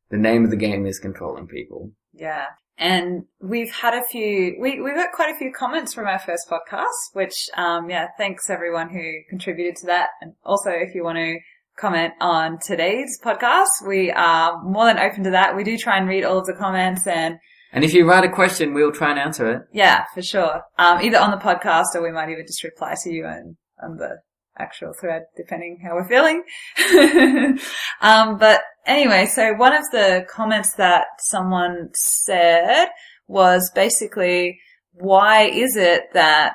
the name of the game is controlling people. Yeah. And we've had we got quite a few comments from our first podcast, which, thanks everyone who contributed to that. And also if you want to comment on today's podcast, we are more than open to that. We do try and read all of the comments and if you write a question, we'll try and answer it. Yeah, for sure. Either on the podcast or we might even just reply to you on the actual thread, depending how we're feeling. But anyway, so one of the comments that someone said was basically, why is it that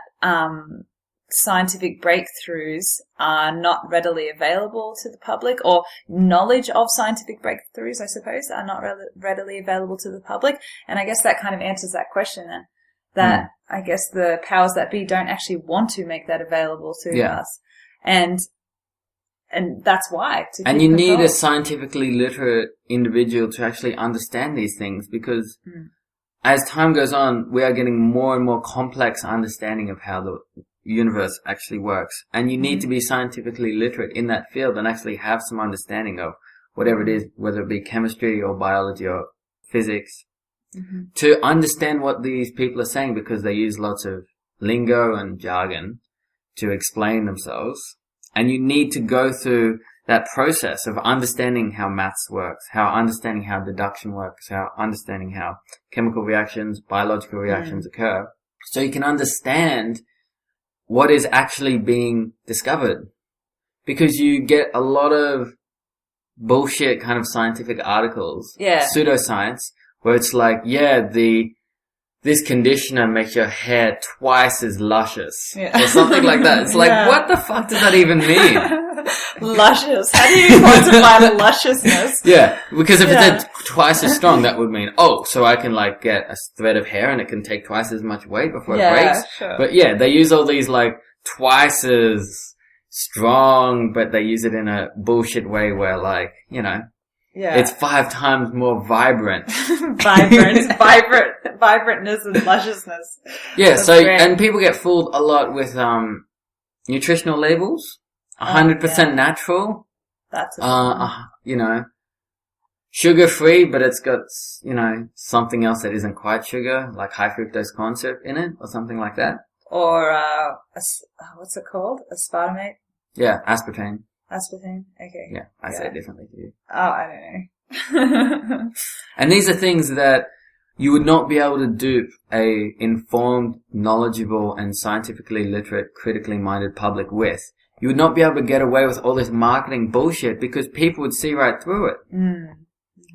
scientific breakthroughs are not readily available to the public, or knowledge of scientific breakthroughs, I suppose, are not readily available to the public? And I guess that kind of answers that question then. That I guess the powers that be don't actually want to make that available to us. And that's why. And you need a scientifically literate individual to actually understand these things because as time goes on, we are getting more and more complex understanding of how the universe actually works. And you need to be scientifically literate in that field and actually have some understanding of whatever it is, whether it be chemistry or biology or physics, to understand what these people are saying because they use lots of lingo and jargon to explain themselves. And you need to go through that process of understanding how maths works, understanding how deduction works, understanding how chemical reactions, biological reactions occur, so you can understand what is actually being discovered. Because you get a lot of bullshit kind of scientific articles, pseudoscience, where it's like, this conditioner makes your hair twice as luscious. Or something like that. It's like, what the fuck does that even mean? Luscious. How do you quantify lusciousness? Yeah, because if it's twice as strong, that would mean, so I can like get a thread of hair and it can take twice as much weight before it breaks. Sure. But they use all these like twice as strong, but they use it in a bullshit way where like, it's 5 times more vibrant. Vibrantness and lusciousness. Yeah, That's so, great. and people get fooled a lot with, nutritional labels. 100% natural. That's sugar-free, but it's got, something else that isn't quite sugar, like high fructose corn syrup in it, or something like that. Or, what's it called? Aspartame? Yeah, aspartame. Aspartame? Okay. Yeah, I say it differently to you. Oh, I don't know. And these are things that you would not be able to dupe a informed, knowledgeable, and scientifically literate, critically minded public with. You would not be able to get away with all this marketing bullshit because people would see right through it. Mm-hmm.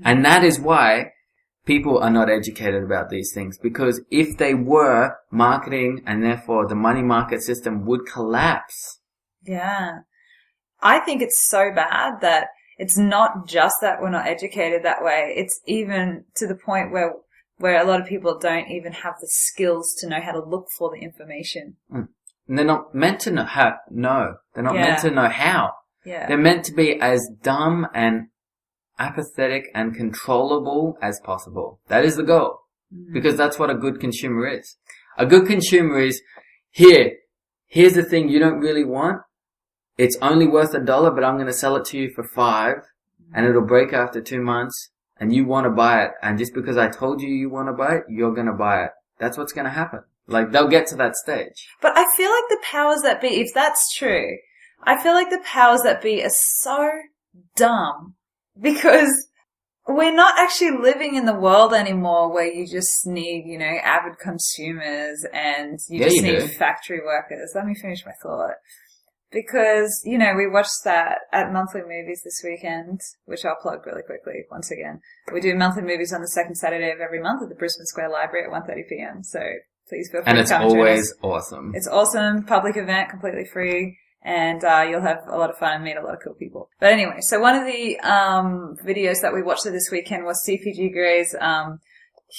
And that is why people are not educated about these things, because if they were, marketing and therefore the money market system would collapse. Yeah. I think it's so bad that it's not just that we're not educated that way. It's even to the point where a lot of people don't even have the skills to know how to look for the information. And they're not meant to know how. No, they're not meant to know how. Yeah. They're meant to be as dumb and apathetic and controllable as possible. That is the goal. Because that's what a good consumer is. A good consumer is, here's the thing you don't really want. It's only worth $1, but I'm going to sell it to you for $5, and it'll break after 2 months, and you want to buy it. And just because I told you want to buy it, you're going to buy it. That's what's going to happen. Like, they'll get to that stage. But I feel like the powers that be, if that's true, I feel like the powers that be are so dumb because we're not actually living in the world anymore where you just need, avid consumers and you just need factory workers. Let me finish my thought. Because, we watched that at Monthly Movies this weekend, which I'll plug really quickly once again. We do monthly movies on the second Saturday of every month at the Brisbane Square Library at 1:30 p.m. So please feel free to come. And it's always awesome. It's awesome. Public event, completely free. And you'll have a lot of fun and meet a lot of cool people. But anyway, so one of the videos that we watched this weekend was CPG Gray's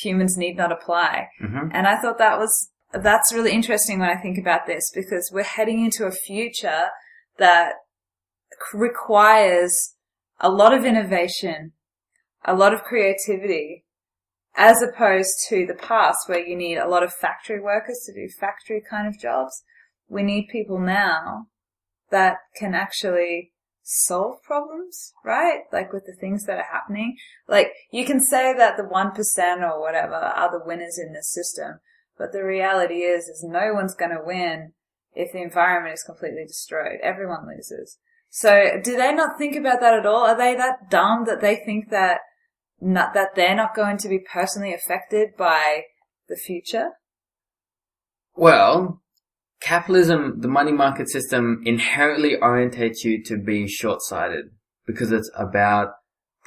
Humans Need Not Apply. Mm-hmm. And I thought that's really interesting when I think about this because we're heading into a future that requires a lot of innovation, a lot of creativity, as opposed to the past where you need a lot of factory workers to do factory kind of jobs. We need people now that can actually solve problems, right? Like with the things that are happening. Like you can say that the 1% or whatever are the winners in this system. But the reality is no one's going to win if the environment is completely destroyed. Everyone loses. So do they not think about that at all? Are they that dumb that they think that they're not going to be personally affected by the future? Well, capitalism, the money market system, inherently orientates you to be short-sighted because it's about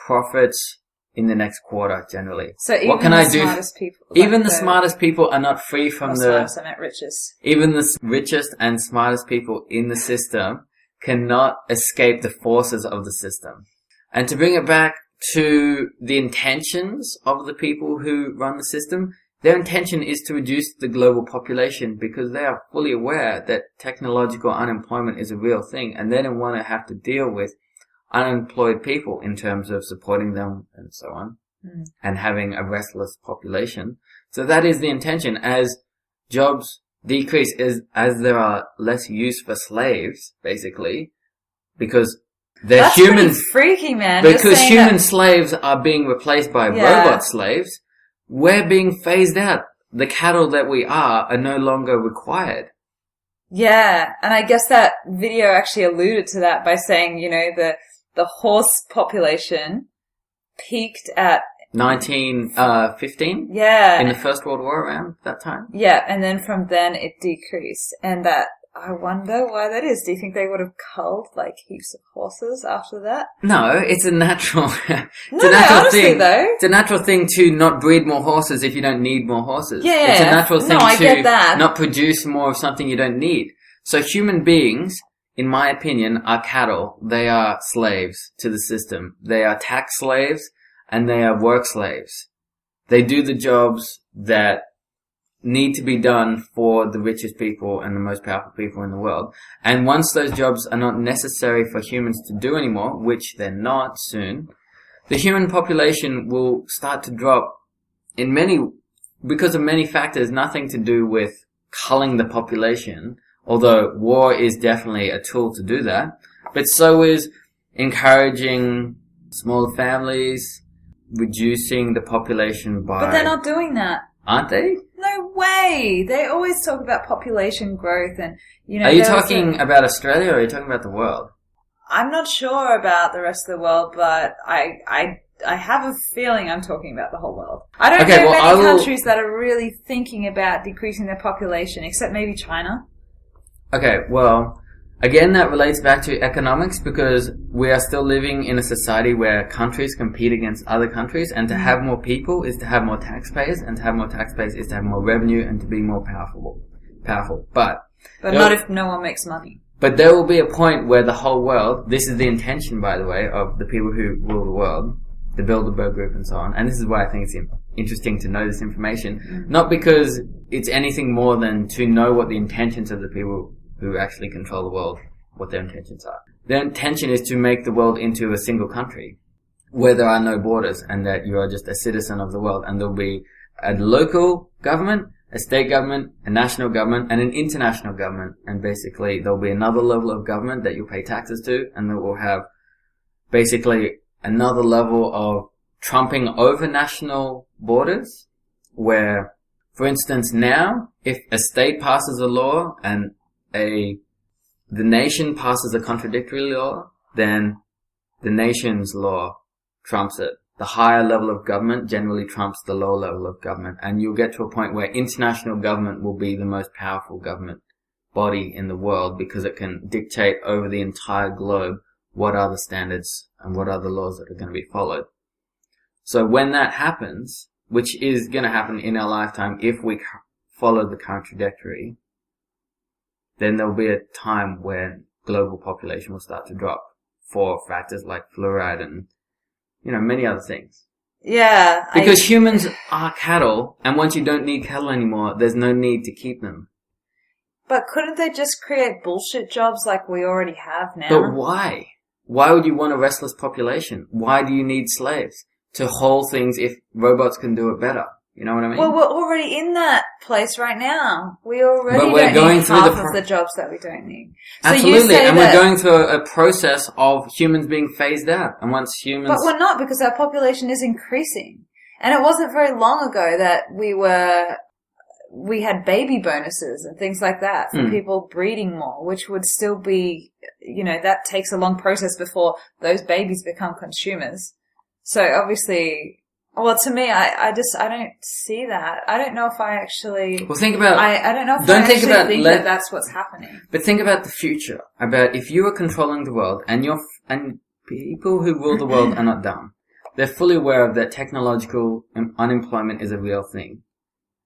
profits in the next quarter, generally. So even what can the smartest people... Even the smartest people are not free from smartest, I meant richest. Even the richest and smartest people in the system cannot escape the forces of the system. And to bring it back to the intentions of the people who run the system, their intention is to reduce the global population because they are fully aware that technological unemployment is a real thing and they don't want to have to deal with unemployed people in terms of supporting them and so on, and having a restless population. So that is the intention. As jobs decrease, as there are less use for slaves, basically, because they're human. That's pretty freaky, man. Because human slaves are being replaced by robot slaves, we're being phased out. The cattle that we are no longer required. Yeah, and I guess that video actually alluded to that by saying, the horse population peaked at 1915. Yeah. In the First World War around that time. Yeah, and then from then it decreased. And that, I wonder why that is. Do you think they would have culled heaps of horses after that? No, it's a natural thing. Though. It's a natural thing to not breed more horses if you don't need more horses. Yeah. It's a natural thing I get that. Not produce more of something you don't need. So human beings, in my opinion, are cattle. They are slaves to the system. They are tax slaves and they are work slaves. They do the jobs that need to be done for the richest people and the most powerful people in the world. And once those jobs are not necessary for humans to do anymore, which they're not soon, the human population will start to drop because of many factors, nothing to do with culling the population, although war is definitely a tool to do that. But so is encouraging smaller families, reducing the population by... But they're not doing that. Aren't they? No way. They always talk about population growth and, Are you talking about Australia or are you talking about the world? I'm not sure about the rest of the world, but I have a feeling I'm talking about the whole world. I don't know many countries that are really thinking about decreasing their population, except maybe China. Okay, well, again, that relates back to economics because we are still living in a society where countries compete against other countries, and to have more people is to have more taxpayers, and to have more taxpayers is to have more revenue and to be more powerful. But not if no one makes money. But there will be a point where the whole world, this is the intention, by the way, of the people who rule the world, the Bilderberg Group and so on, and this is why I think it's interesting to know this information, not because it's anything more than to know what the intentions of the people who actually control the world, what their intentions are. Their intention is to make the world into a single country, where there are no borders, and that you are just a citizen of the world, and there'll be a local government, a state government, a national government, and an international government. And basically, there'll be another level of government that you'll pay taxes to, and that will have basically another level of trumping over national borders, where, for instance, now, if a state passes a law and the nation passes a contradictory law, then the nation's law trumps it. The higher level of government generally trumps the lower level of government, and you'll get to a point where international government will be the most powerful government body in the world because it can dictate over the entire globe what are the standards and what are the laws that are going to be followed. So when that happens, which is going to happen in our lifetime if we follow the current trajectory, then there'll be a time when global population will start to drop for factors like fluoride and many other things. Yeah. Because humans are cattle, and once you don't need cattle anymore, there's no need to keep them. But couldn't they just create bullshit jobs like we already have now? But why? Why would you want a restless population? Why do you need slaves to haul things if robots can do it better? You know what I mean? Well, we're already in that place right now. We already don't need half of the jobs that we don't need. Absolutely, and we're going through a process of humans being phased out. And once humans... But we're not, because our population is increasing. And it wasn't very long ago that we had baby bonuses and things like that for people breeding more, which would still be, that takes a long process before those babies become consumers. So obviously... Well, to me, I don't see that. I don't know if I actually... Well, think about... I don't know if I actually think that that's what's happening. But think about the future. About if you are controlling the world and people who rule the world are not dumb. They're fully aware of that technological unemployment is a real thing.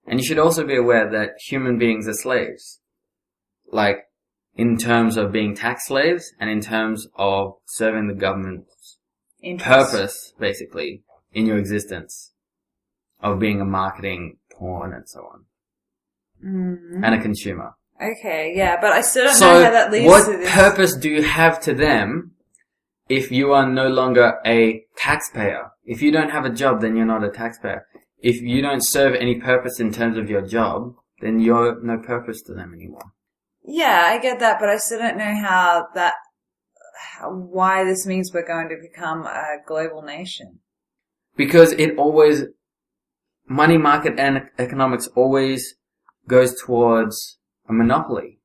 And you should also be aware that human beings are slaves. Like, in terms of being tax slaves and in terms of serving the government's purpose, basically, in your existence of being a marketing pawn and so on. And a consumer. Okay, yeah, but I still don't know how that leads to this. What purpose do you have to them if you are no longer a taxpayer? If you don't have a job, then you're not a taxpayer. If you don't serve any purpose in terms of your job, then you're no purpose to them anymore. Yeah, I get that, but I still don't know why this means we're going to become a global nation. Because money market and economics always goes towards a monopoly.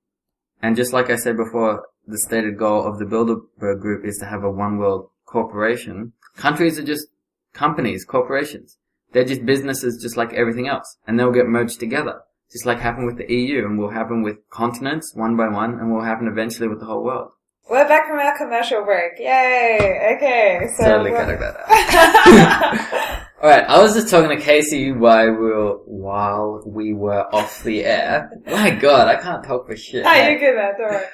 And just like I said before, the stated goal of the Bilderberg Group is to have a one world corporation. Countries are just companies, corporations. They're just businesses just like everything else. And they'll get merged together. Just like happened with the EU, and will happen with continents one by one, and will happen eventually with the whole world. We're back from our commercial break. Yay! Okay, so... Totally cutting that out. Alright, I was just talking to Casey while we were off the air. My god, I can't talk for shit. You're good, man. Don't worry.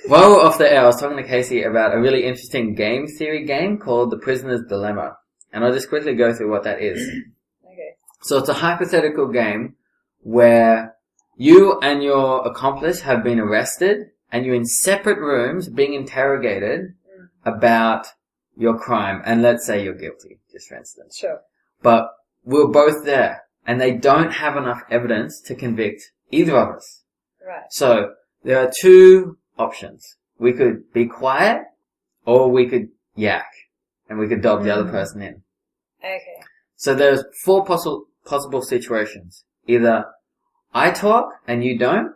While we were off the air, I was talking to Casey about a really interesting game theory game called The Prisoner's Dilemma. And I'll just quickly go through what that is. Okay. So it's a hypothetical game where you and your accomplice have been arrested, and you're in separate rooms being interrogated about your crime. And let's say you're guilty, just for instance. Sure. But we're both there, and they don't have enough evidence to convict either of us. Right. So there are two options. We could be quiet, or we could yak, and we could dob the other person in. Okay. So there's four possible situations. Either I talk and you don't,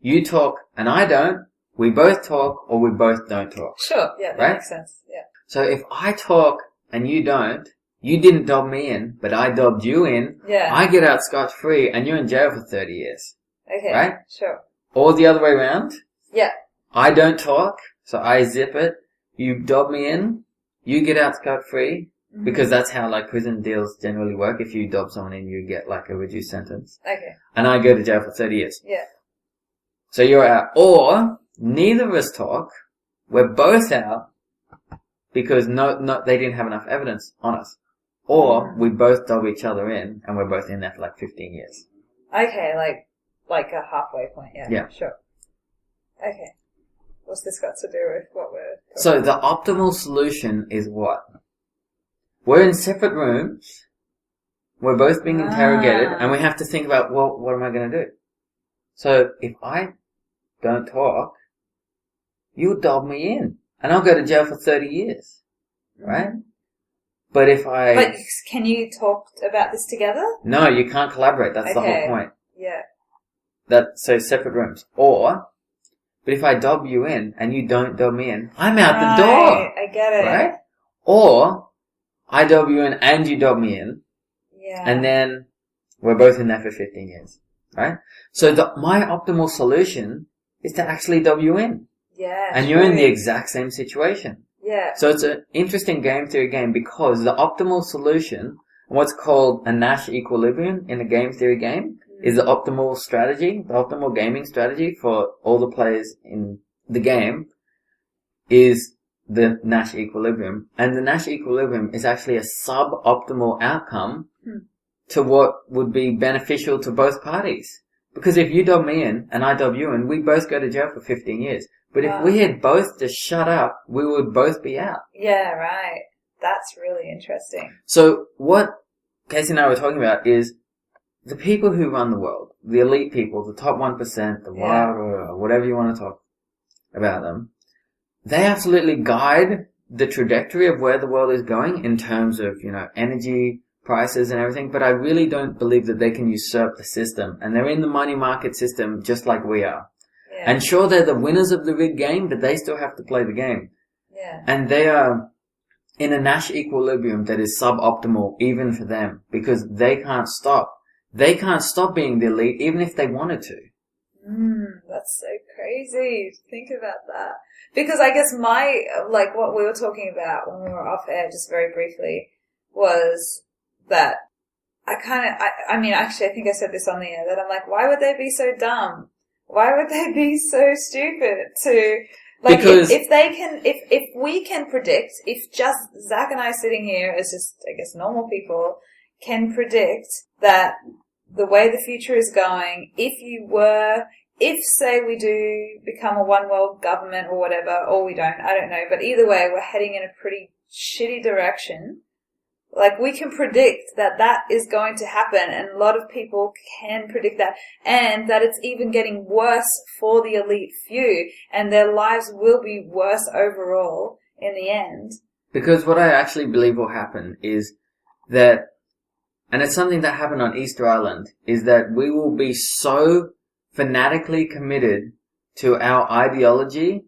you talk and I don't, we both talk or we both don't talk. Sure, yeah, that right? makes sense. Yeah. So if I talk and you don't, you didn't dob me in, but I dobbed you in, Yeah. I get out scot-free and you're in jail for 30 years. Okay. Right? Sure. Or the other way around. Yeah. I don't talk, so I zip it. You dob me in, you get out scot-free, because that's how like prison deals generally work. If you dob someone in, you get like a reduced sentence. Okay. And I go to jail for 30 years. Yeah. So you're out. Or neither of us talk. We're both out because they didn't have enough evidence on us. Or we both dob each other in and we're both in there for like 15 years. Okay, like a halfway point. Yeah. Yeah. Sure. Okay. What's this got to do with what we're talking So the optimal solution is what? We're in separate rooms. We're both being interrogated and we have to think about, well, what am I going to do? So if I don't talk, you'll dob me in and I'll go to jail for 30 years. Right? But if But can you talk about this together? No, you can't collaborate. That's the whole point. Yeah. So separate rooms. But if I dob you in and you don't dob me in, I'm out the door. I get it. Right? Or I dob you in and you dob me in. Yeah. And then we're both in there for 15 years. Right? So my optimal solution is to actually dob you in. Yeah. And you're in the exact same situation. Yeah. So it's an interesting game theory game because the optimal solution, what's called a Nash equilibrium in a game theory game, is the optimal strategy, the optimal gaming strategy for all the players in the game is the Nash equilibrium. And the Nash equilibrium is actually a suboptimal outcome to what would be beneficial to both parties. Because if you dob me in and I dob you in, we both go to jail for 15 years. But if we had both just shut up, we would both be out. Yeah, right. That's really interesting. So what Casey and I were talking about is the people who run the world, the elite people, the top 1%, the wild, or whatever you want to talk about them, they absolutely guide the trajectory of where the world is going in terms of, energy prices and everything, but I really don't believe that they can usurp the system. And they're in the money market system just like we are. Yeah. And sure, they're the winners of the rigged game, but they still have to play the game. Yeah. And they are in a Nash equilibrium that is suboptimal even for them because they can't stop. They can't stop being the elite even if they wanted to. That's so crazy to think about that. Because I guess what we were talking about when we were off air just very briefly was that I think I said this on the air, that I'm like, why would they be so dumb? Why would they be so stupid to, because if we can predict, if just Zac and I sitting here as just, I guess, normal people can predict that the way the future is going, if say we do become a one world government or whatever, or we don't, I don't know, but either way, we're heading in a pretty shitty direction. Like, we can predict that is going to happen, and a lot of people can predict that, and that it's even getting worse for the elite few, and their lives will be worse overall in the end. Because what I actually believe will happen is that, and it's something that happened on Easter Island, is that we will be so fanatically committed to our ideology,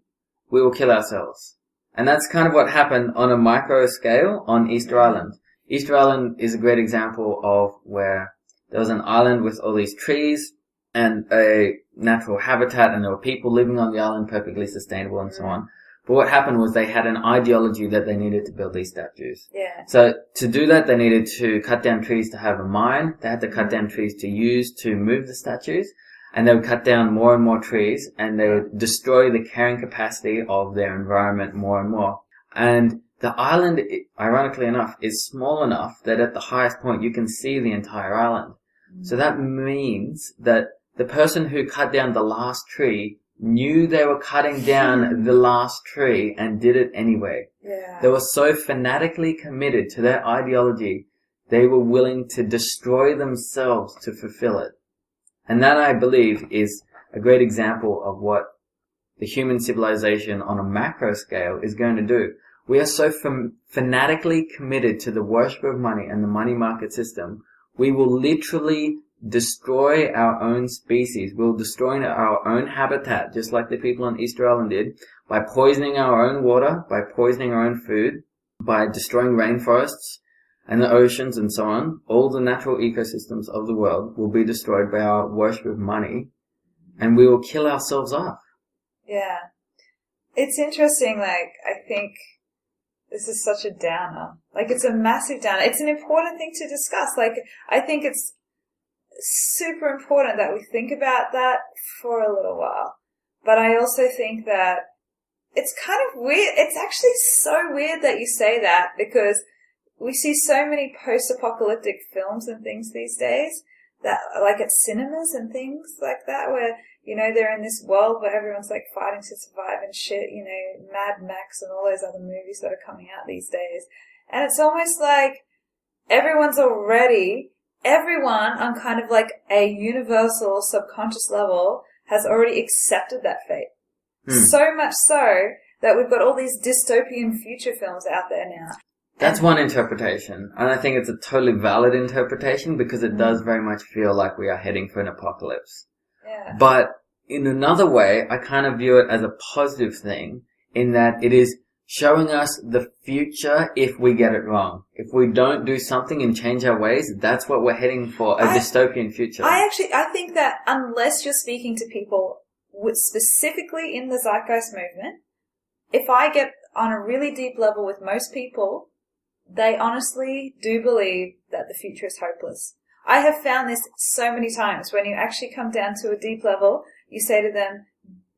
we will kill ourselves. And that's kind of what happened on a micro scale on Easter Island. Easter Island is a great example of where there was an island with all these trees and a natural habitat, and there were people living on the island, perfectly sustainable and so on. But what happened was they had an ideology that they needed to build these statues. Yeah. So to do that, they needed to cut down trees to have a mine. They had to cut down trees to use to move the statues. And they would cut down more and more trees, and they would destroy the carrying capacity of their environment more and more. And the island, ironically enough, is small enough that at the highest point you can see the entire island. So that means that the person who cut down the last tree knew they were cutting down the last tree and did it anyway. Yeah. They were so fanatically committed to their ideology, they were willing to destroy themselves to fulfill it. And that, I believe, is a great example of what the human civilization on a macro scale is going to do. We are so fanatically committed to the worship of money and the money market system, we will literally destroy our own species. We'll destroy our own habitat, just like the people on Easter Island did, by poisoning our own water, by poisoning our own food, by destroying rainforests and the oceans and so on. All the natural ecosystems of the world will be destroyed by our worship of money, and we will kill ourselves off. Yeah. It's interesting, like, I think this is such a downer. Like, it's a massive downer. It's an important thing to discuss. Like, I think it's super important that we think about that for a little while. But I also think that it's kind of weird. It's actually so weird that you say that, because we see so many post-apocalyptic films and things these days that, like, at cinemas and things like that, where, you know, they're in this world where everyone's, like, fighting to survive and shit, you know, Mad Max and all those other movies that are coming out these days. And it's almost like everyone on kind of like a universal subconscious level has already accepted that fate. So much so that we've got all these dystopian future films out there now. That's one interpretation, and I think it's a totally valid interpretation, because it does very much feel like we are heading for an apocalypse. Yeah. But in another way, I kind of view it as a positive thing, in that it is showing us the future if we get it wrong. If we don't do something and change our ways, that's what we're heading for, a dystopian future. I think that unless you're speaking to people specifically in the Zeitgeist movement, if I get on a really deep level with most people, they honestly do believe that the future is hopeless. I have found this so many times. When you actually come down to a deep level, you say to them,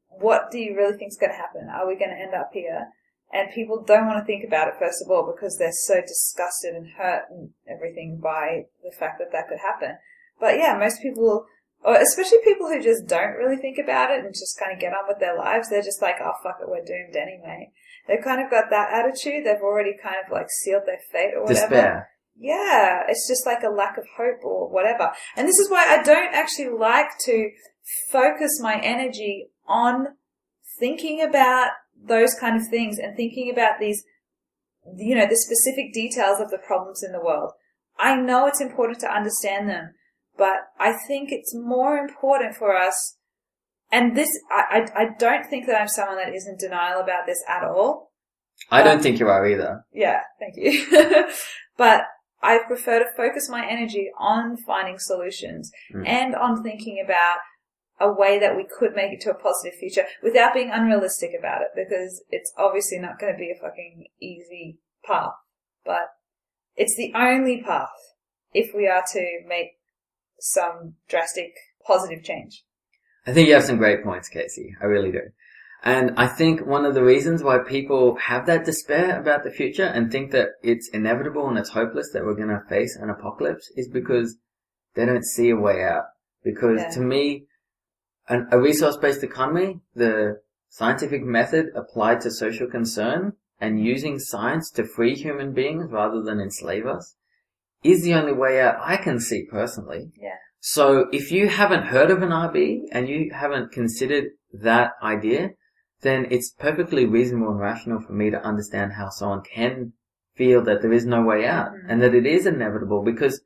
what do you really think is going to happen? Are we going to end up here? And people don't want to think about it, first of all, because they're so disgusted and hurt and everything by the fact that that could happen. But yeah, most people, or especially people who just don't really think about it and just kind of get on with their lives, they're just like, oh, fuck it, we're doomed anyway. They've kind of got that attitude. They've already kind of like sealed their fate or whatever. Despair. Yeah, it's just like a lack of hope or whatever. And this is why I don't actually like to focus my energy on thinking about those kind of things and thinking about these, you know, the specific details of the problems in the world. I know it's important to understand them, but I think it's more important for us. And this, I don't think that I'm someone that is in denial about this at all. I don't think you are either. Yeah, thank you. But I prefer to focus my energy on finding solutions and on thinking about a way that we could make it to a positive future without being unrealistic about it, because it's obviously not going to be a fucking easy path. But it's the only path if we are to make some drastic positive change. I think you have some great points, Casey. I really do. And I think one of the reasons why people have that despair about the future and think that it's inevitable and it's hopeless that we're going to face an apocalypse is because they don't see a way out. Because to me, a resource-based economy, the scientific method applied to social concern and using science to free human beings rather than enslave us, is the only way out I can see personally. Yeah. So if you haven't heard of an RB and you haven't considered that idea, then it's perfectly reasonable and rational for me to understand how someone can feel that there is no way out and that it is inevitable, because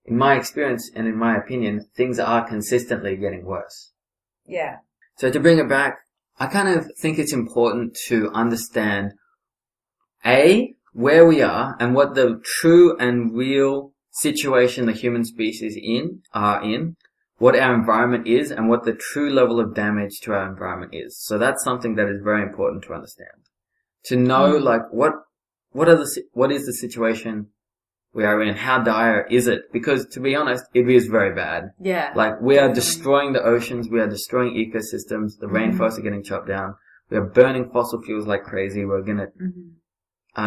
in my experience and in my opinion, things are consistently getting worse. Yeah. So to bring it back, I kind of think it's important to understand where we are and what the true and real situation the human species are in, what our environment is, and what the true level of damage to our environment is. So that's something that is very important to understand. To know, like, what is the situation we are in? How dire is it? Because, to be honest, it is very bad. Yeah. Like, we are destroying the oceans, we are destroying ecosystems, the rainforests are getting chopped down, we are burning fossil fuels like crazy, we're gonna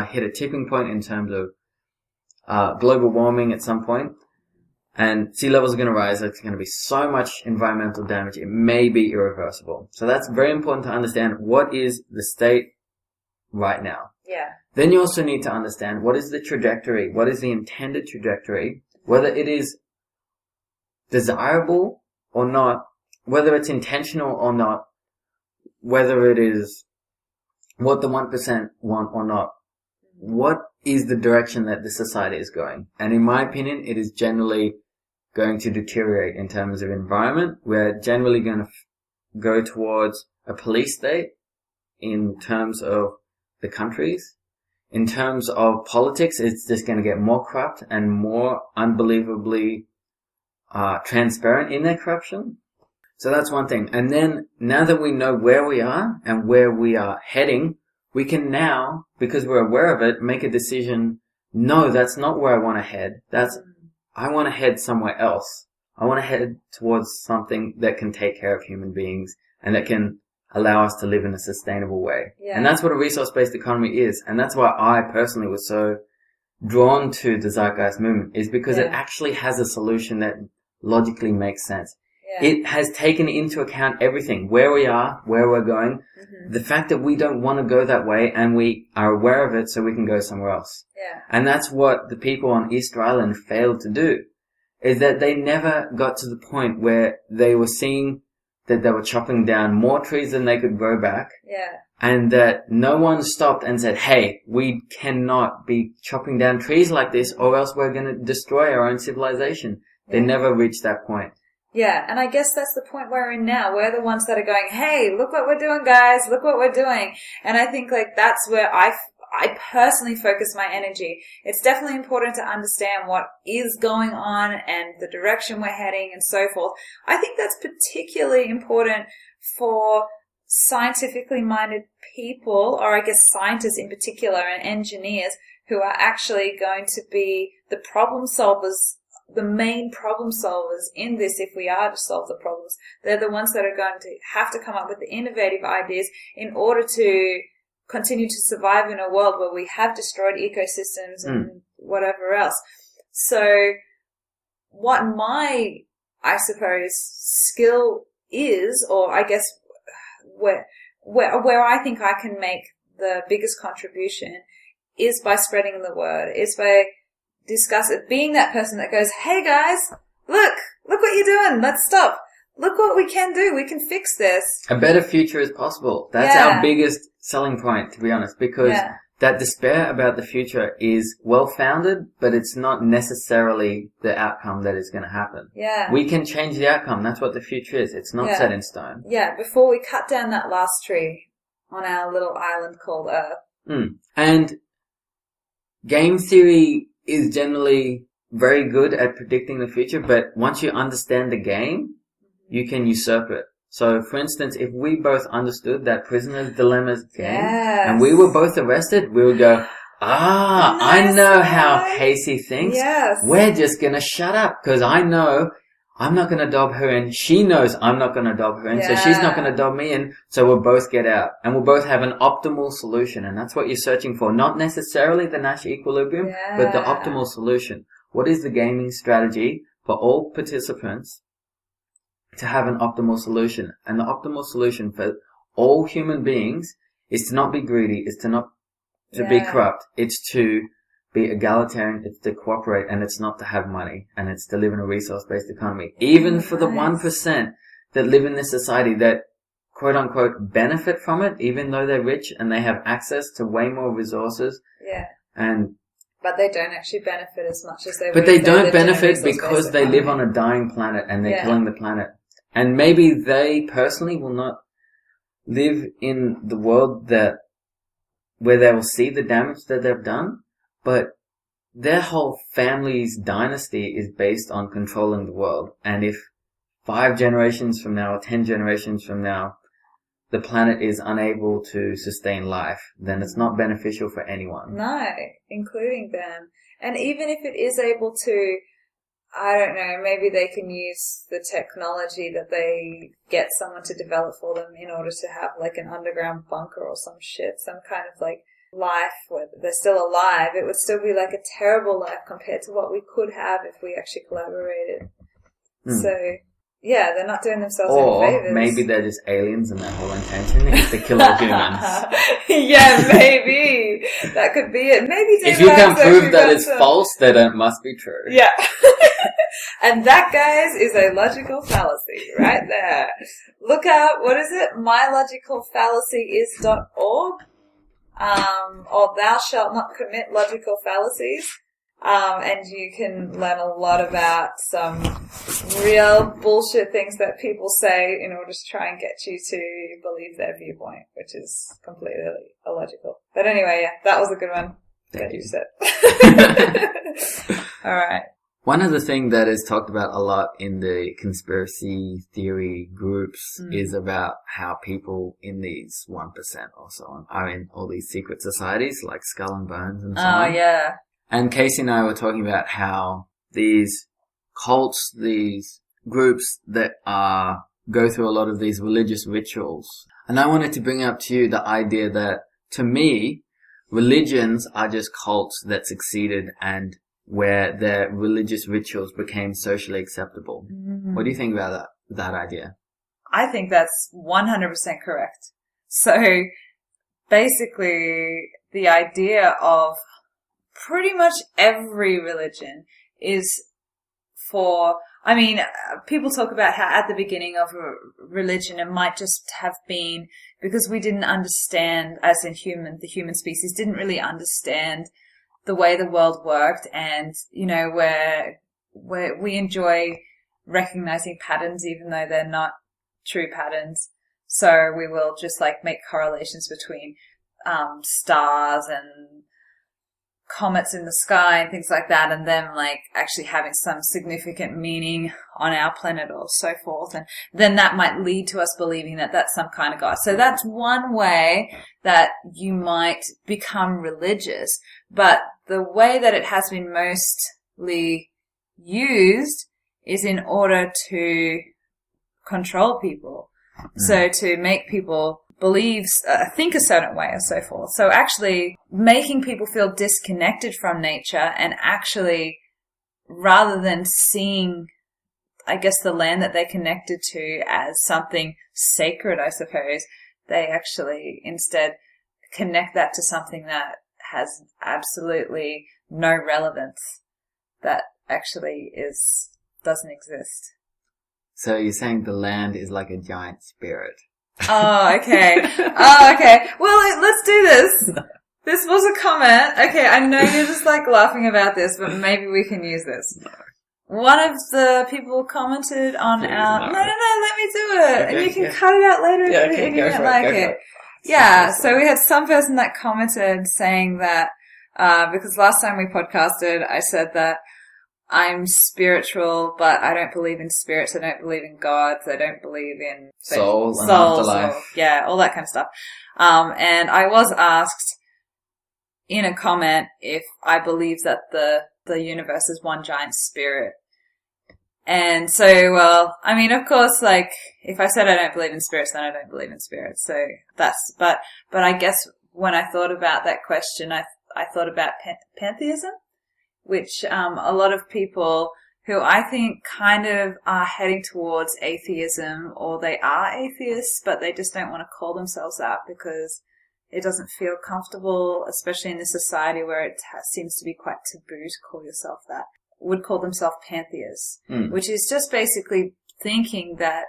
hit a tipping point in terms of global warming at some point, and sea levels are going to rise. There's going to be so much environmental damage, it may be irreversible. So that's very important to understand what is the state right now. Yeah. Then you also need to understand what is the trajectory, what is the intended trajectory, whether it is desirable or not, whether it's intentional or not, whether it is what the 1% want or not. What is the direction that the society is going? And in my opinion, it is generally going to deteriorate in terms of environment. We're generally going to go towards a police state in terms of the countries. In terms of politics, it's just going to get more corrupt and more unbelievably transparent in their corruption. So that's one thing. And then now that we know where we are and where we are heading, we can now, because we're aware of it, make a decision. No, that's not where I want to head. I want to head somewhere else. I want to head towards something that can take care of human beings and that can allow us to live in a sustainable way. Yeah. And that's what a resource-based economy is. And that's why I personally was so drawn to the Zeitgeist movement, is because it actually has a solution that logically makes sense. Yeah. It has taken into account everything, where we are, where we're going, the fact that we don't want to go that way, and we are aware of it so we can go somewhere else. Yeah. And that's what the people on Easter Island failed to do, is that they never got to the point where they were seeing that they were chopping down more trees than they could grow back. Yeah. And that no one stopped and said, hey, we cannot be chopping down trees like this or else we're going to destroy our own civilization. Yeah. They never reached that point. Yeah, and I guess that's the point we're in now. We're the ones that are going, hey, look what we're doing, guys. Look what we're doing. And I think like that's where I personally focus my energy. It's definitely important to understand what is going on and the direction we're heading and so forth. I think that's particularly important for scientifically minded people, or I guess scientists in particular and engineers who are actually going to be the problem solvers, the main problem solvers in this. If we are to solve the problems, they're the ones that are going to have to come up with the innovative ideas in order to continue to survive in a world where we have destroyed ecosystems and whatever else. So what my, I suppose, skill is, or I guess where I think I can make the biggest contribution is by spreading the word, is by being that person that goes, hey guys, look what you're doing. Let's stop. Look what we can do. We can fix this. A better future is possible. That's our biggest selling point, to be honest, because that despair about the future is well-founded, but it's not necessarily the outcome that is going to happen. Yeah. We can change the outcome. That's what the future is. It's not set in stone. Yeah, before we cut down that last tree on our little island called Earth. And game theory is generally very good at predicting the future, but once you understand the game, you can usurp it. So, for instance, if we both understood that prisoner's dilemma's game, and we were both arrested, we would go, I know how Casey thinks. Yes. We're just gonna shut up, because I know I'm not gonna dob her in. She knows I'm not gonna dob her in, so she's not gonna dob me in, so we'll both get out. And we'll both have an optimal solution, and that's what you're searching for. Not necessarily the Nash equilibrium, but the optimal solution. What is the gaming strategy for all participants to have an optimal solution? And the optimal solution for all human beings is to not be greedy, is to not to be corrupt, it's to be egalitarian, it's to cooperate, and it's not to have money, and it's to live in a resource-based economy. Even for the 1% that live in this society that quote-unquote benefit from it, even though they're rich and they have access to way more resources. Yeah. But they don't actually benefit as much as they would. But they don't benefit because they live on a dying planet and they're killing the planet. And maybe they personally will not live in the world where they will see the damage that they've done, but their whole family's dynasty is based on controlling the world. And if 5 generations from now or 10 generations from now, the planet is unable to sustain life, then it's not beneficial for anyone. No, including them. And even if it is able to, I don't know, maybe they can use the technology that they get someone to develop for them in order to have like an underground bunker or some shit, some kind of like life where they're still alive. It would still be like a terrible life compared to what we could have if we actually collaborated. So, yeah, they're not doing themselves any favors. Or maybe they're just aliens and their whole intention is to kill all humans. Yeah, maybe. That could be it. Maybe if you can prove that it's false, then it must be true. Yeah. And that, guys, is a logical fallacy right there. Look out, what is it? mylogicalfallacyis.org. Or thou shalt not commit logical fallacies. And you can learn a lot about some real bullshit things that people say in order to try and get you to believe their viewpoint, which is completely illogical. But anyway, yeah, that was a good one that you said. All right. One of the things that is talked about a lot in the conspiracy theory groups is about how people in these 1% or so on are in all these secret societies like Skull and Bones and so on. Oh, yeah. And Casey and I were talking about how these cults, these groups that go through a lot of these religious rituals. And I wanted to bring up to you the idea that, to me, religions are just cults that succeeded and where their religious rituals became socially acceptable. Mm-hmm. What do you think about that idea? I think that's 100% correct. So, basically, the idea of pretty much every religion is people talk about how at the beginning of a religion it might just have been because we didn't understand, as in the human species didn't really understand the way the world worked, and, where we enjoy recognizing patterns even though they're not true patterns. So we will just make correlations between stars and comets in the sky and things like that, and them actually having some significant meaning on our planet or so forth. And then that might lead to us believing that that's some kind of God. So that's one way that you might become religious. But the way that it has been mostly used is in order to control people. So to make people think a certain way or so forth. So actually making people feel disconnected from nature, and actually rather than seeing, I guess, the land that they're connected to as something sacred, I suppose, they actually instead connect that to something that has absolutely no relevance, that actually doesn't exist. So you're saying the land is like a giant spirit. Oh, okay. Okay. Well, let's do this. This was a comment. Okay, I know you're just laughing about this, but maybe we can use this. No. One of the people commented on our... No, let me do it. Okay, and you can cut it out later if you don't like it. Yeah, so we had some person that commented saying that, because last time we podcasted, I said that I'm spiritual, but I don't believe in spirits. I don't believe in gods. I don't believe in souls and afterlife. All that kind of stuff. And I was asked in a comment if I believe that the universe is one giant spirit. And so, of course, if I said I don't believe in spirits, then I don't believe in spirits. So but I guess when I thought about that question, I thought about pantheism, which a lot of people who I think kind of are heading towards atheism, or they are atheists, but they just don't want to call themselves that because it doesn't feel comfortable, especially in this society where it seems to be quite taboo to call yourself that, would call themselves pantheists, which is just basically thinking that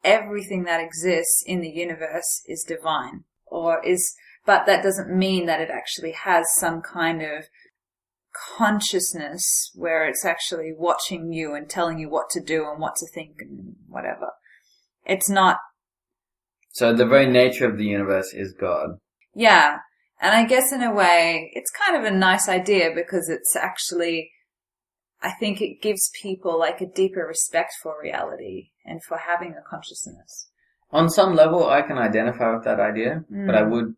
everything that exists in the universe is divine, but that doesn't mean that it actually has some kind of consciousness where it's actually watching you and telling you what to do and what to think and whatever. It's not. So the very nature of the universe is God. Yeah. And I guess in a way, it's kind of a nice idea because it's actually, I think it gives people a deeper respect for reality and for having a consciousness. On some level, I can identify with that idea, but I would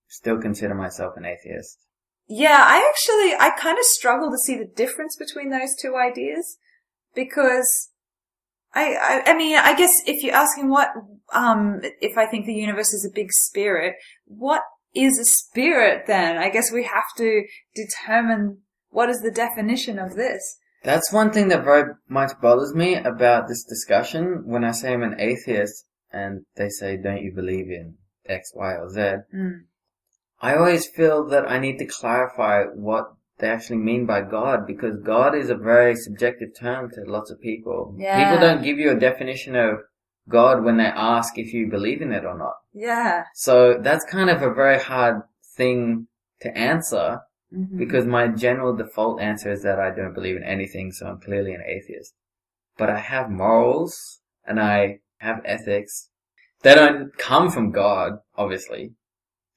still consider myself an atheist. Yeah, I kind of struggle to see the difference between those two ideas because I guess if you're asking if I think the universe is a big spirit, what is a spirit then? I guess we have to determine what is the definition of this. That's one thing that very much bothers me about this discussion. When I say I'm an atheist and they say, don't you believe in X, Y, or Z? I always feel that I need to clarify what they actually mean by God, because God is a very subjective term to lots of people. Yeah. People don't give you a definition of God when they ask if you believe in it or not. Yeah. So that's kind of a very hard thing to answer Mm-hmm. Because my general default answer is that I don't believe in anything, so I'm clearly an atheist. But I have morals, and I have ethics. They don't come from God, obviously.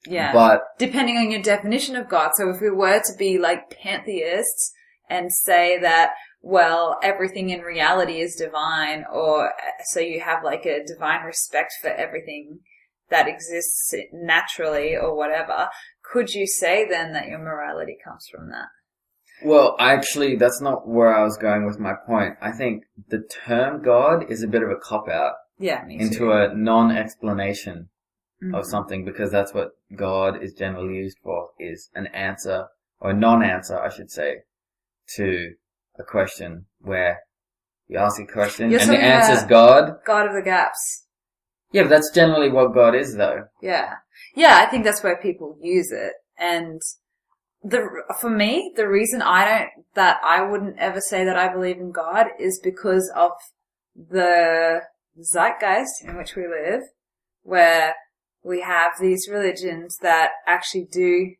Yeah. But depending on your definition of God. So if we were to be like pantheists and say that, well, everything in reality is divine, or so you have like a divine respect for everything that exists naturally or whatever, could you say then that your morality comes from that? Well, actually, that's not where I was going with my point. I think the term God is a bit of a cop-out into a non-explanation of something, because that's what God is generally used for, is an answer, or a non-answer, I should say, to a question where you ask a question and the answer's God. God of the gaps. Yeah, but that's generally what God is, though. Yeah. Yeah, I think that's where people use it. And for me, the reason I wouldn't ever say that I believe in God is because of the zeitgeist in which we live, where we have these religions that actually do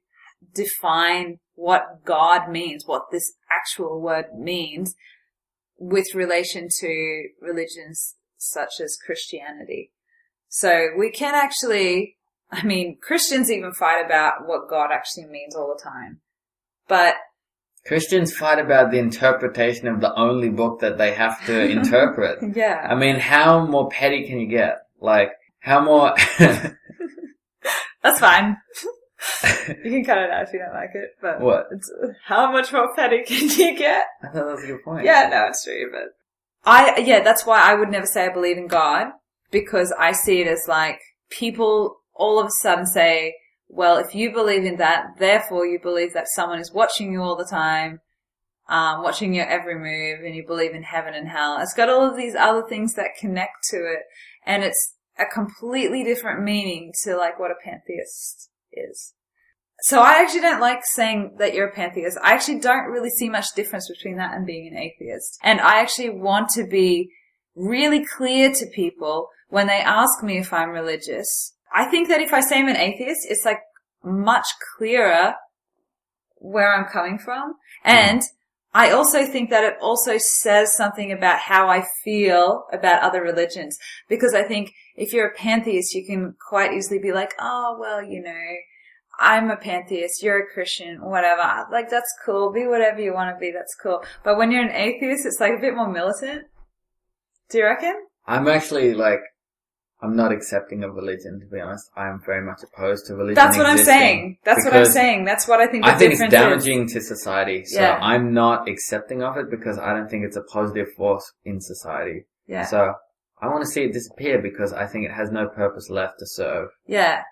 define what God means, what this actual word means, with relation to religions such as Christianity. So we can actually, Christians even fight about what God actually means all the time. But Christians fight about the interpretation of the only book that they have to interpret. Yeah. How more petty can you get? Like, how more... That's fine. You can cut it out if you don't like it. But what? How much more petty can you get? I thought that was a good point. Yeah, no, it's true. But that's why I would never say I believe in God, because I see it as like people all of a sudden say, well, if you believe in that, therefore you believe that someone is watching you all the time, watching your every move, and you believe in heaven and hell. It's got all of these other things that connect to it, and it's a completely different meaning to like what a pantheist is. So I actually don't like saying that you're a pantheist. I actually don't really see much difference between that and being an atheist. And I actually want to be really clear to people when they ask me if I'm religious. I think that if I say I'm an atheist, it's like much clearer where I'm coming from. And I also think that it also says something about how I feel about other religions. Because I think if you're a pantheist, you can quite easily be like, oh, well, I'm a pantheist, you're a Christian, whatever. Like, that's cool. Be whatever you want to be, that's cool. But when you're an atheist, it's like a bit more militant. Do you reckon? I'm actually I'm not accepting of religion, to be honest. I'm very much opposed to religion. That's what I'm saying. That's what I'm saying. That's what I think the difference is. I think it's damaging to society. So I'm not accepting of it because I don't think it's a positive force in society. Yeah. So I want to see it disappear because I think it has no purpose left to serve. Yeah.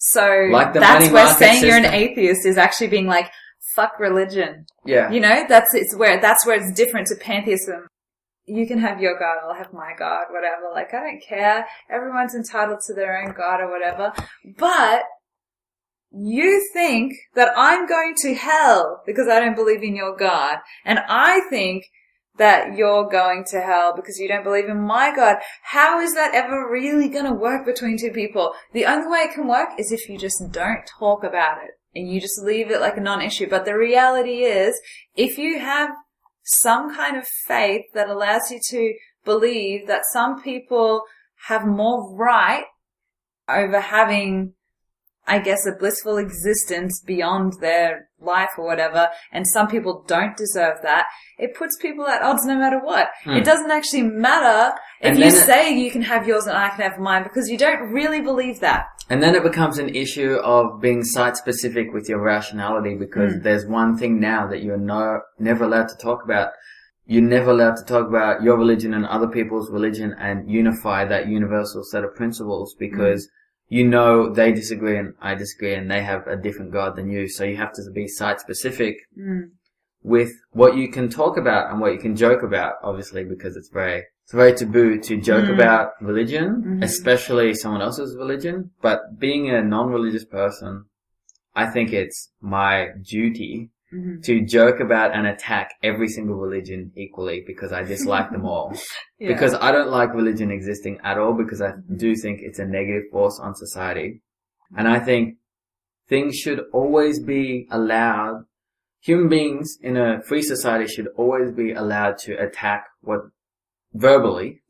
So like that's where saying you're an atheist is actually being like, fuck religion. Yeah. That's where it's different to pantheism. You can have your God, I'll have my God, whatever. Like, I don't care. Everyone's entitled to their own God or whatever. But you think that I'm going to hell because I don't believe in your God. And I think that you're going to hell because you don't believe in my God. How is that ever really going to work between two people? The only way it can work is if you just don't talk about it and you just leave it like a non-issue. But the reality is, if you have some kind of faith that allows you to believe that some people have more right over having, I guess, a blissful existence beyond their life or whatever, and some people don't deserve that, it puts people at odds no matter what. It doesn't actually matter if you say you can have yours and I can have mine, because you don't really believe that. And then it becomes an issue of being site-specific with your rationality, because there's one thing now that you're never allowed to talk about. You're never allowed to talk about your religion and other people's religion and unify that universal set of principles, because they disagree and I disagree and they have a different God than you. So you have to be site-specific with what you can talk about and what you can joke about, obviously, because it's very taboo to joke about religion, especially someone else's religion. But being a non-religious person, I think it's my duty to joke about and attack every single religion equally, because I dislike them all. Yeah. Because I don't like religion existing at all, because I do think it's a negative force on society. And I think things should always be allowed human beings in a free society should always be allowed to attack verbally,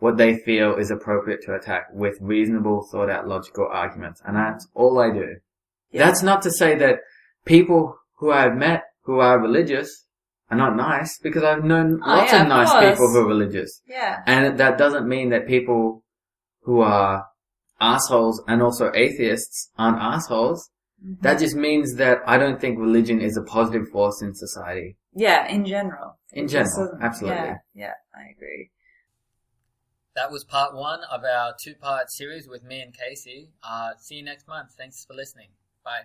what they feel is appropriate to attack with reasonable, thought out, logical arguments. And that's all I do. Yeah. That's not to say that people who I've met who are religious are not nice, because I've known lots of nice people who are religious. Yeah. And that doesn't mean that people who are assholes and also atheists aren't assholes. Mm-hmm. That just means that I don't think religion is a positive force in society. Yeah, in general. In general, absolutely. Yeah, I agree. That was part 1 of our 2-part series with me and Casey. See you next month. Thanks for listening. Bye.